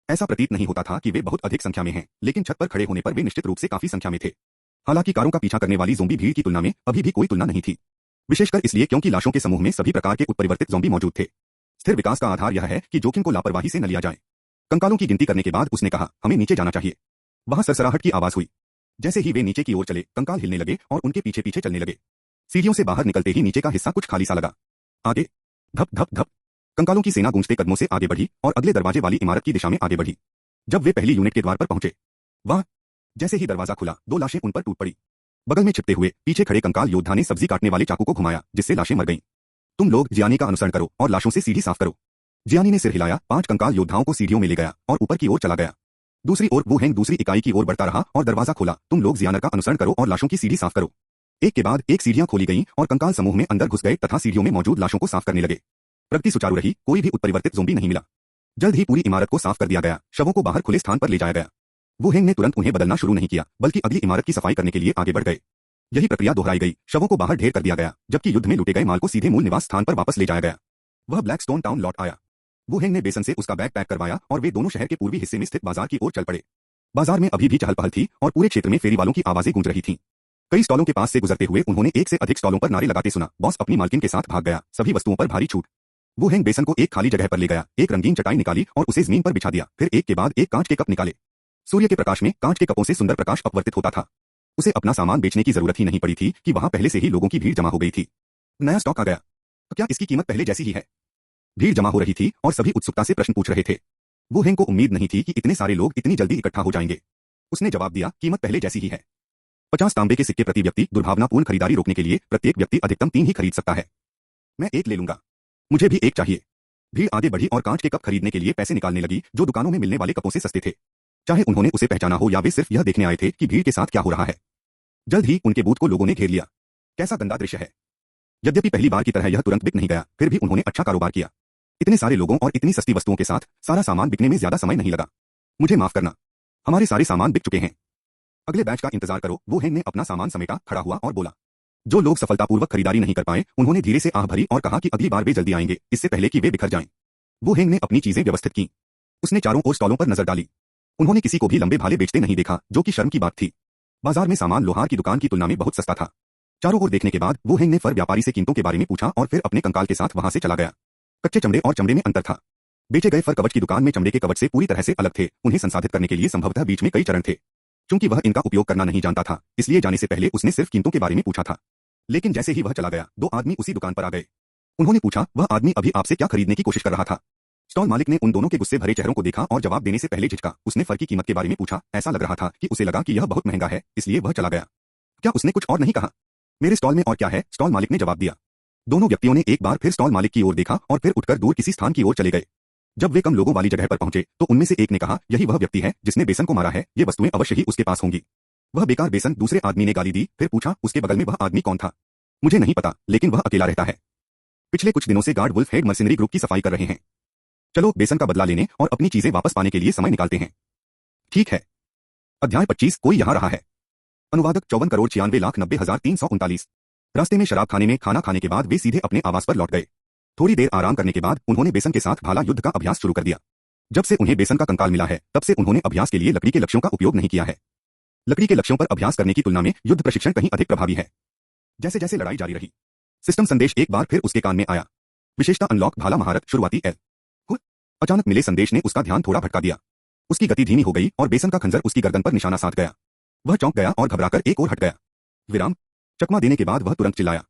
ऐसा प्रतीत नहीं होता था कि वे बहुत अधिक संख्या में हैं, लेकिन छत पर खड़े होने पर वे निश्चित रूप से काफी संख्या में थे। हालांकि कारों का पीछा करने वाली ज़ॉम्बी भीड़ की तुलना में अभी भी कोई तुलना नहीं थी, विशेषकर इसलिए क्योंकि लाशों के समूह में सभी प्रकार के उत्परिवर्तित ज़ॉम्बी मौजूद थे। स्थिर विकास का आधार यह है कि जोखिम को लापरवाही से न लिया जाए। कंकालों की गिनती करने के बाद उसने कहा, हमें नीचे जाना चाहिए। वहां सरसराहट की आवाज हुई। जैसे ही वे नीचे की ओर चले, कंकाल हिलने लगे और उनके पीछे पीछे चलने लगे। सीढ़ियों से बाहर निकलते ही नीचे का हिस्सा कुछ खाली सा लगा। आगे, धप धप धप, कंकालों की सेना गूंजते कदमों से आगे बढ़ी और अगले दरवाजे वाली इमारत की दिशा में आगे बढ़ी। जब वे पहली यूनिट के द्वार पर पहुंचे, वहां जैसे ही दरवाजा खुला, 2 लाशें उन पर टूट पड़ी। बगल में छिपते हुए पीछे खड़े कंकाल योद्धा ने सब्जी काटने वाले चाकू को घुमाया, जिससे लाशें मर गईं। तुम लोग जियानी का अनुसरण करो और लाशों से सीढ़ी साफ करो। जियानी ने सिर हिलाया, 5 कंकाल योद्धाओं को सीढ़ियों में ले गया और ऊपर की ओर चला गया। दूसरी ओर वो हेंग दूसरी इकाई की ओर बढ़ता रहा और दरवाजा खोला। तुम लोग जियानर का अनुसरण करो और लाशों की सीढ़ी साफ करो। एक के बाद एक सीढ़ियां खोली गईं और कंकाल समूह में अंदर घुस गए तथा सीढ़ियों में मौजूद लाशों को साफ करने लगे। प्रगति सुचारू रही, कोई भी उत्परिवर्तित ज़ोंबी नहीं मिला। जल्द ही पूरी इमारत को साफ कर दिया गया, शवों को बाहर खुले स्थान पर ले जाया गया। वू हेंग ने तुरंत उन्हें बदलना शुरू नहीं किया, बल्कि अगली इमारत की सफाई करने के लिए आगे बढ़ गए। यही प्रक्रिया दोहराई गई, शवों को बाहर ढेर कर दिया गया, जबकि युद्ध में लूटे गए माल को सीधे मूल निवास स्थान पर वापस ले जाया गया। वह ब्लैकस्टोन टाउन लौट आया। वू हेंग ने बेसन से उसका बैग पैक करवाया और वे दोनों शहर के पूर्वी हिस्से में स्थित बाजार की ओर चल पड़े। बाजार में अभी भी चहल पहल थी और पूरे क्षेत्र में फेरी वालों की आवाजें गूंज रही थीं। कई स्टॉलों के पास से गुजरते हुए उन्होंने एक से अधिक स्टॉलों पर नारे लगाते सुना, बॉस अपनी मालकिन के साथ भाग गया, सभी वस्तुओं पर भारी छूट। वू हेंग बेसन को एक खाली जगह पर ले गया, एक रंगीन चटाई निकाली और उसे जमीन पर बिछा दिया, फिर एक के बाद एक कांच के कप निकाले। सूर्य के प्रकाश में कांच के कपों से सुंदर प्रकाश अपवर्तित होता था। उसे अपना सामान बेचने की जरूरत ही नहीं पड़ी थी कि वहां पहले से ही लोगों की भीड़ जमा हो गई थी। नया स्टॉक आ गया, तो क्या इसकी कीमत पहले जैसी ही है? भीड़ जमा हो रही थी और सभी उत्सुकता से प्रश्न पूछ रहे थे। वू हेंग को उम्मीद नहीं थी कि इतने सारे लोग इतनी जल्दी इकट्ठा हो जाएंगे। उसने जवाब दिया, कीमत पहले जैसी ही है। 50 तांबे के सिक्के प्रति व्यक्ति। दुर्भावनापूर्ण खरीदारी रोकने के लिए प्रत्येक व्यक्ति अधिकतम 3 ही खरीद सकता है। मैं एक ले लूंगा। मुझे भी एक चाहिए। भीड़ आगे बढ़ी और कांच के कप खरीदने के लिए पैसे निकालने लगी, जो दुकानों में मिलने वाले कपों से सस्ते थे। चाहे उन्होंने उसे पहचाना हो या वे सिर्फ यह देखने आए थे कि भीड़ के साथ क्या हो रहा है। जल्द ही उनके बूथ को लोगों ने घेर लिया। कैसा गंदा दृश्य है। यद्यपि पहली बार की तरह यह तुरंत बिक नहीं गया, फिर भी उन्होंने अच्छा कारोबार किया। इतने सारे लोगों और इतनी सस्ती वस्तुओं के साथ सारा सामान बिकने में ज्यादा समय नहीं लगा। मुझे माफ करना, हमारे सारे सामान बिक चुके हैं। अगले बैच का इंतजार करो। वो हेंग ने अपना सामान समेटा, खड़ा हुआ और बोला। जो लोग सफलतापूर्वक खरीदारी नहीं कर पाए, उन्होंने धीरे से आह भरी और कहा कि अगली बार वे जल्दी आएंगे, इससे पहले कि वे बिखर जाएं। वो हेंग ने अपनी चीजें व्यवस्थित की। उसने चारों ओर स्टॉलों पर नजर डाली। उन्होंने किसी को भी लंबे भाले बेचते नहीं देखा, जो कि शर्म की बात थी। बाजार में सामान लोहार की दुकान की तुलना में बहुत सस्ता था। चारों ओर देखने के बाद वो हेंग ने फर व्यापारी से कीमतों के बारे में पूछा और फिर अपने कंकाल के साथ वहां से चला गया। कच्चे चमड़े और चमड़े में अंतर था। बेचे गए फर कवच की दुकान में चमड़े के कवच से पूरी तरह से अलग थे। उन्हें संसाधित करने के लिए संभवतः बीच में कई चरण थे। चूंकि वह इनका उपयोग करना नहीं जानता था, इसलिए जाने से पहले उसने सिर्फ कीमतों के बारे में पूछा था। लेकिन जैसे ही वह चला गया, 2 आदमी उसी दुकान पर आ गए। उन्होंने पूछा, वह आदमी अभी आपसे क्या खरीदने की कोशिश कर रहा था? स्टॉल मालिक ने उन दोनों के गुस्से भरे चेहरों को देखा और जवाब देने से पहले झिझका। उसने फर की कीमत के बारे में पूछा। ऐसा लग रहा था कि उसे लगा कि यह बहुत महंगा है, इसलिए वह चला गया। क्या उसने कुछ और नहीं कहा? मेरे स्टॉल में और क्या है? स्टॉल मालिक ने जवाब दिया। दोनों व्यक्तियों ने एक बार फिर स्टॉल मालिक की ओर देखा और फिर उठकर दूर किसी स्थान की ओर चले गए। जब वे कम लोगों वाली जगह पर पहुंचे, तो उनमें से एक ने कहा, यही वह व्यक्ति है जिसने बेसन को मारा है, ये वस्तुएं अवश्य ही उसके पास होंगी। वह बेकार बेसन। दूसरे आदमी ने गाली दी, फिर पूछा, उसके बगल में वह आदमी कौन था? मुझे नहीं पता, लेकिन वह अकेला रहता है। पिछले कुछ दिनों से guard wolf head mercenary group की सफाई कर रहे हैं। चलो बेसन का बदला लेने और अपनी चीजें वापस पाने के लिए समय निकालते हैं। ठीक है। अध्याय 25। कोई यहाँ रहा है। अनुवादक 54,96,90,339। रास्ते में शराब खाने में खाना खाने के बाद वे सीधे अपने आवास पर लौट गए। थोड़ी देर आराम करने के बाद उन्होंने बेसन के साथ भाला युद्ध का अभ्यास शुरू कर दिया। जब से उन्हें बेसन का कंकाल मिला है, तब से उन्होंने अभ्यास के लिए लकड़ी के लक्ष्यों का उपयोग नहीं किया है। लकड़ी के लक्ष्यों पर अभ्यास करने की तुलना में युद्ध प्रशिक्षण कहीं अधिक प्रभावी है। जैसे जैसे लड़ाई जारी रही, सिस्टम संदेश एक बार फिर उसके कान में आया। विशेषता अनलॉक, भाला महारत, शुरुआती एल। अचानक मिले संदेश ने उसका ध्यान थोड़ा भटका दिया। उसकी गति धीमी हो गई और बेसन का खंजर उसकी गर्दन पर निशाना साध गया। वह चौंक गया और घबराकर एक ओर हट गया। विराम। चकमा देने के बाद वह तुरंत चिल्लाया।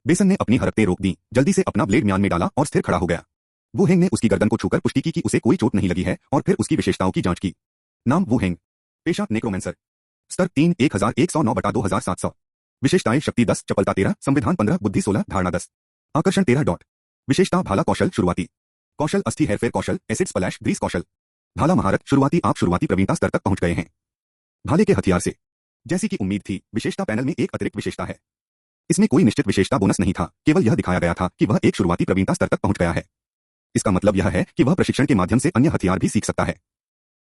बेसन ने अपनी हरकतें रोक दी, जल्दी से अपना ब्लेड म्यान में डाला और स्थिर खड़ा हो गया। वू हेंग ने उसकी गर्दन को छूकर पुष्टि की कि उसे कोई चोट नहीं लगी है और फिर उसकी विशेषताओं की जांच की। नाम वू हेंग। पेशा नेक्रोमेंसर। स्तर 3, 1109/2700। विशेषताएं शक्ति 10, चपलता 13, संविधान 15, बुद्धि 16, धारणा 10, आकर्षण 13 डॉट। विशेषता भाला कौशल, शुरुआती कौशल अस्थि हेरफेर कौशल, एसिड स्प्लैश, ग्रीस कौशल। भाला महारत, शुरुआती। आप शुरुआती प्रवीणता स्तर तक पहुंच गए हैं। भाले के हथियार से। जैसी कि उम्मीद थी, विशेषता पैनल में एक अतिरिक्त विशेषता है। इसमें कोई निश्चित विशेषता बोनस नहीं था, केवल यह दिखाया गया था कि वह एक शुरुआती प्रवीणता स्तर तक पहुंच गया है। इसका मतलब यह है कि वह प्रशिक्षण के माध्यम से अन्य हथियार भी सीख सकता है।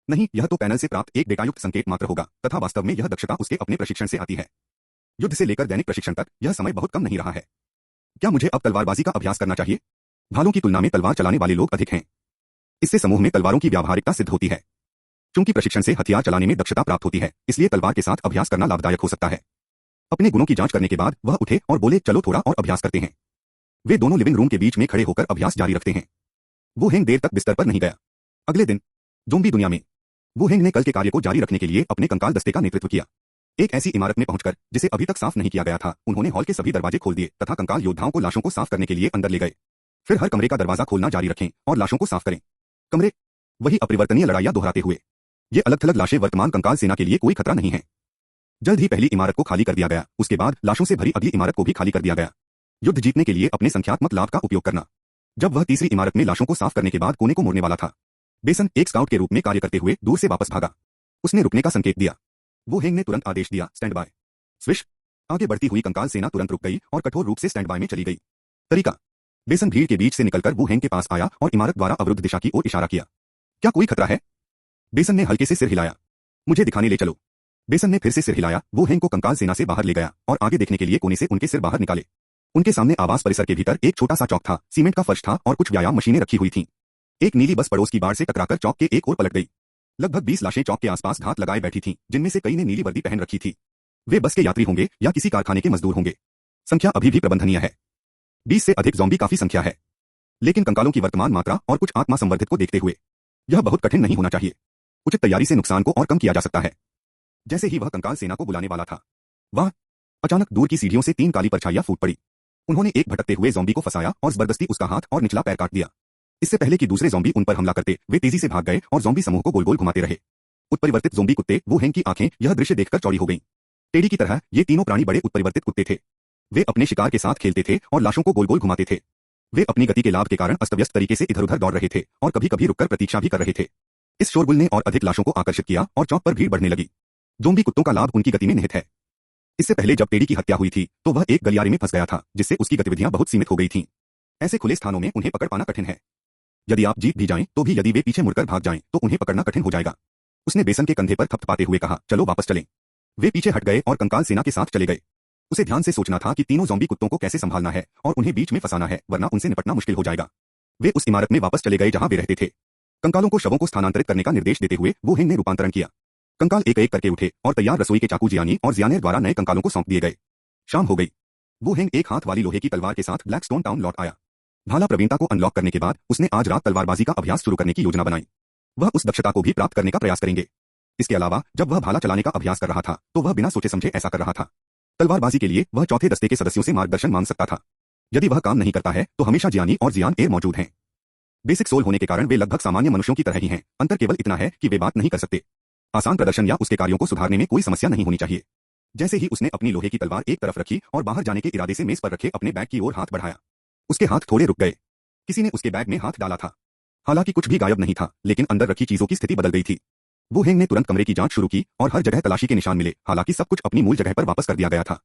नहीं, यह तो पैनल से प्राप्त एक डेटायुक्त संकेत मात्र होगा, तथा वास्तव में यह दक्षता उसके अपने प्रशिक्षण से आती है। युद्ध से लेकर दैनिक प्रशिक्षण तक यह समय बहुत कम नहीं रहा है। क्या मुझे अब तलवारबाजी का अभ्यास करना चाहिए? भालों की तुलना में तलवार चलाने वाले लोग अधिक हैं। इससे समूह में तलवारों की व्यावहारिकता सिद्ध होती है। चूंकि प्रशिक्षण से हथियार चलाने में दक्षता प्राप्त होती है, इसलिए तलवार के साथ अभ्यास करना लाभदायक हो सकता है। अपने गुणों की जांच करने के बाद वह उठे और बोले, चलो थोड़ा और अभ्यास करते हैं। वे दोनों लिविंग रूम के बीच में खड़े होकर अभ्यास जारी रखते हैं। वू हेंग देर तक बिस्तर पर नहीं गया। अगले दिन ज़ोंबी दुनिया में वू हेंग ने कल के कार्य को जारी रखने के लिए अपने कंकाल दस्ते का नेतृत्व किया। एक ऐसी इमारत में पहुंचकर जिसे अभी तक साफ नहीं किया गया था, उन्होंने हॉल के सभी दरवाजे खोल दिए तथा कंकाल योद्धाओं को लाशों को साफ करने के लिए अंदर ले गए। फिर हर कमरे का दरवाजा खोलना जारी रखें और लाशों को साफ करें। कमरे वही अपरिवर्तनीय लड़ाइयां दोहराते हुए। ये अलग थलग लाशें वर्तमान कंकाल सेना के लिए कोई खतरा नहीं है। जल्द ही पहली इमारत को खाली कर दिया गया। उसके बाद लाशों से भरी अगली इमारत को भी खाली कर दिया गया। युद्ध जीतने के लिए अपने संख्यात्मक लाभ का उपयोग करना। जब वह तीसरी इमारत में लाशों को साफ करने के बाद कोने को मोड़ने वाला था, बेसन एक स्काउट के रूप में कार्य करते हुए दूर से वापस भागा। उसने रुकने का संकेत दिया। वो हेंग ने तुरंत आदेश दिया, स्टैंड बाय। स्विश। आगे बढ़ती हुई कंकाल सेना तुरंत रुक गई और कठोर रूप से स्टैंड बाय में चली गई। तरीका। बेसन भीड़ के बीच से निकलकर वू हेंग के पास आया और इमारत द्वारा अवरुद्ध दिशा की ओर इशारा किया। क्या कोई खतरा है? बेसन ने हल्के से सिर हिलाया। मुझे दिखाने ले चलो। बेसन ने फिर से सिर हिलाया। वू हेंग को कंकाल सेना से बाहर ले गया और आगे देखने के लिए कोने से उनके सिर बाहर निकाले। उनके सामने आवास परिसर के भीतर एक छोटा सा चौक था, सीमेंट का फर्श था और कुछ व्यायाम मशीनें रखी हुई थीं। एक नीली बस पड़ोस की बाढ़ से टकराकर चौक के एक ओर पलट गई। लगभग 20 लाशें चौक के आसपास घात लगाए बैठी थीं, जिनमें से कई ने नीली वर्दी पहन रखी थी। वे बस के यात्री होंगे या किसी कारखाने के मजदूर होंगे। संख्या अभी भी प्रबंधनीय है। 20 से अधिक ज़ॉम्बी काफी संख्या है, लेकिन कंकालों की वर्तमान मात्रा और कुछ आत्मा संवर्धित को देखते हुए यह बहुत कठिन नहीं होना चाहिए। उचित तैयारी से नुकसान को और कम किया जा सकता है। जैसे ही वह कंकाल सेना को बुलाने वाला था, वह अचानक दूर की सीढ़ियों से 3 काली परछाइयां फूट पड़ी। उन्होंने एक भटकते हुए ज़ॉम्बी को फंसाया और जबरदस्ती उसका हाथ और निचला पैर काट दिया। इससे पहले कि दूसरे ज़ॉम्बी उन पर हमला करते, वे तेजी से भाग गए और ज़ॉम्बी समूह को गोल गोल घुमाते रहे। उत्परिवर्तित ज़ॉम्बी कुत्ते वू हेंग की आंखें यह दृश्य देखकर चौड़ी हो गईं। टेडी की तरह ये तीनों प्राणी बड़े उत्परिवर्तित कुत्ते थे। वे अपने शिकार के साथ खेलते थे और लाशों को गोल गोल घुमाते थे। वे अपनी गति के लाभ के कारण अस्तव्यस्त तरीके से इधर उधर दौड़ रहे थे और कभी कभी रुककर प्रतीक्षा भी कर रहे थे। इस शोरगुल ने और अधिक लाशों को आकर्षित किया और चौक पर भीड़ बढ़ने लगी। ज़ॉम्बी कुत्तों का लाभ उनकी गति में निहित है। इससे पहले जब टेडी की हत्या हुई थी तो वह एक गलियारे में फंस गया था, जिससे उसकी गतिविधियां बहुत सीमित हो गई थीं। ऐसे खुले स्थानों में उन्हें पकड़ पाना कठिन है। यदि आप जीत भी जाएं तो भी यदि वे पीछे मुड़कर भाग जाएं तो उन्हें पकड़ना कठिन हो जाएगा। उसने बेसन के कंधे पर थपथपाते हुए कहा, चलो वापस चलें। वे पीछे हट गए और कंकाल सेना के साथ चले गए। उसे ध्यान से सोचना था कि तीनों ज़ॉम्बी कुत्तों को कैसे संभालना है और उन्हें बीच में फंसाना है, वरना उनसे निपटना मुश्किल हो जाएगा। वे उस इमारत में वापस चले गए जहां वे रहते थे। कंकालों को शवों को स्थानांतरित करने का निर्देश देते हुए वू हेंग ने रूपांतरण किया। कंकाल एक एक करके उठे और तैयार रसोई के चाकू जियानी और जियानेर द्वारा नए कंकालों को सौंप दिए गए। शाम हो गई। वू हेंग एक हाथ वाली लोहे की तलवार के साथ ब्लैकस्टोन टाउन लौट आया। भाला प्रवीणता को अनलॉक करने के बाद उसने आज रात तलवारबाजी का अभ्यास शुरू करने की योजना बनाई। वह उस दक्षता को भी प्राप्त करने का प्रयास करेंगे। इसके अलावा जब वह भाला चलाने का अभ्यास कर रहा था तो वह बिना सोचे समझे ऐसा कर रहा था। तलवारबाजी के लिए वह चौथे दस्ते के सदस्यों से मार्गदर्शन मांग सकता था। यदि वह काम नहीं करता है तो हमेशा जियानी और जियान एयर मौजूद हैं। बेसिक सोल होने के कारण वे लगभग सामान्य मनुष्यों की तरह ही हैं। अंतर केवल इतना है कि वे बात नहीं कर सकते। आसान प्रदर्शन या उसके कार्यों को सुधारने में कोई समस्या नहीं होनी चाहिए। जैसे ही उसने अपनी लोहे की तलवार एक तरफ रखी और बाहर जाने के इरादे से मेज पर रखे अपने बैग की ओर हाथ बढ़ाया, उसके हाथ थोड़े रुक गए। किसी ने उसके बैग में हाथ डाला था। हालांकि कुछ भी गायब नहीं था, लेकिन अंदर रखी चीजों की स्थिति बदल गई थी। वू हेंग ने तुरंत कमरे की जांच शुरू की और हर जगह तलाशी के निशान मिले। हालांकि सब कुछ अपनी मूल जगह पर वापस कर दिया गया था।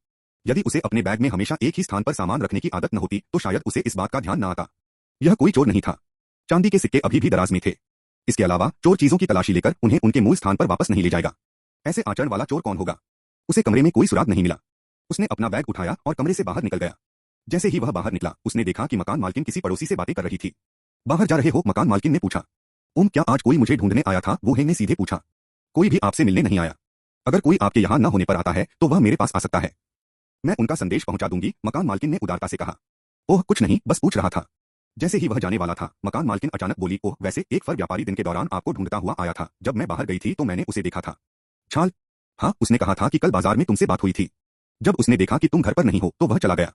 यदि उसे अपने बैग में हमेशा एक ही स्थान पर सामान रखने की आदत न होती तो शायद उसे इस बात का ध्यान न आता। यह कोई चोर नहीं था। चांदी के सिक्के अभी भी दराज में थे। इसके अलावा चोर चीजों की तलाशी लेकर उन्हें उनके मूल स्थान पर वापस नहीं ले जाएगा। ऐसे आचरण वाला चोर कौन होगा? उसे कमरे में कोई सुराग नहीं मिला। उसने अपना बैग उठाया और कमरे से बाहर निकल गया। जैसे ही वह बाहर निकला, उसने देखा कि मकान मालकिन किसी पड़ोसी से बातें कर रही थी। बाहर जा रहे हो? मकान मालकिन ने पूछा। क्या आज कोई मुझे ढूंढने आया था? वू हेंग ने सीधे पूछा। कोई भी आपसे मिलने नहीं आया। अगर कोई आपके यहाँ न होने पर आता है तो वह मेरे पास आ सकता है। मैं उनका संदेश पहुंचा दूंगी, मकान मालकिन ने उदारता से कहा। ओह कुछ नहीं, बस पूछ रहा था। जैसे ही वह जाने वाला था, मकान मालकिन अचानक बोली, ओह वैसे एक फर व्यापारी दिन के दौरान आपको ढूंढता हुआ आया था। जब मैं बाहर गई थी तो मैंने उसे देखा था। छाल? हाँ, उसने कहा था कि कल बाजार में तुमसे बात हुई थी। जब उसने देखा कि तुम घर पर नहीं हो तो वह चला गया।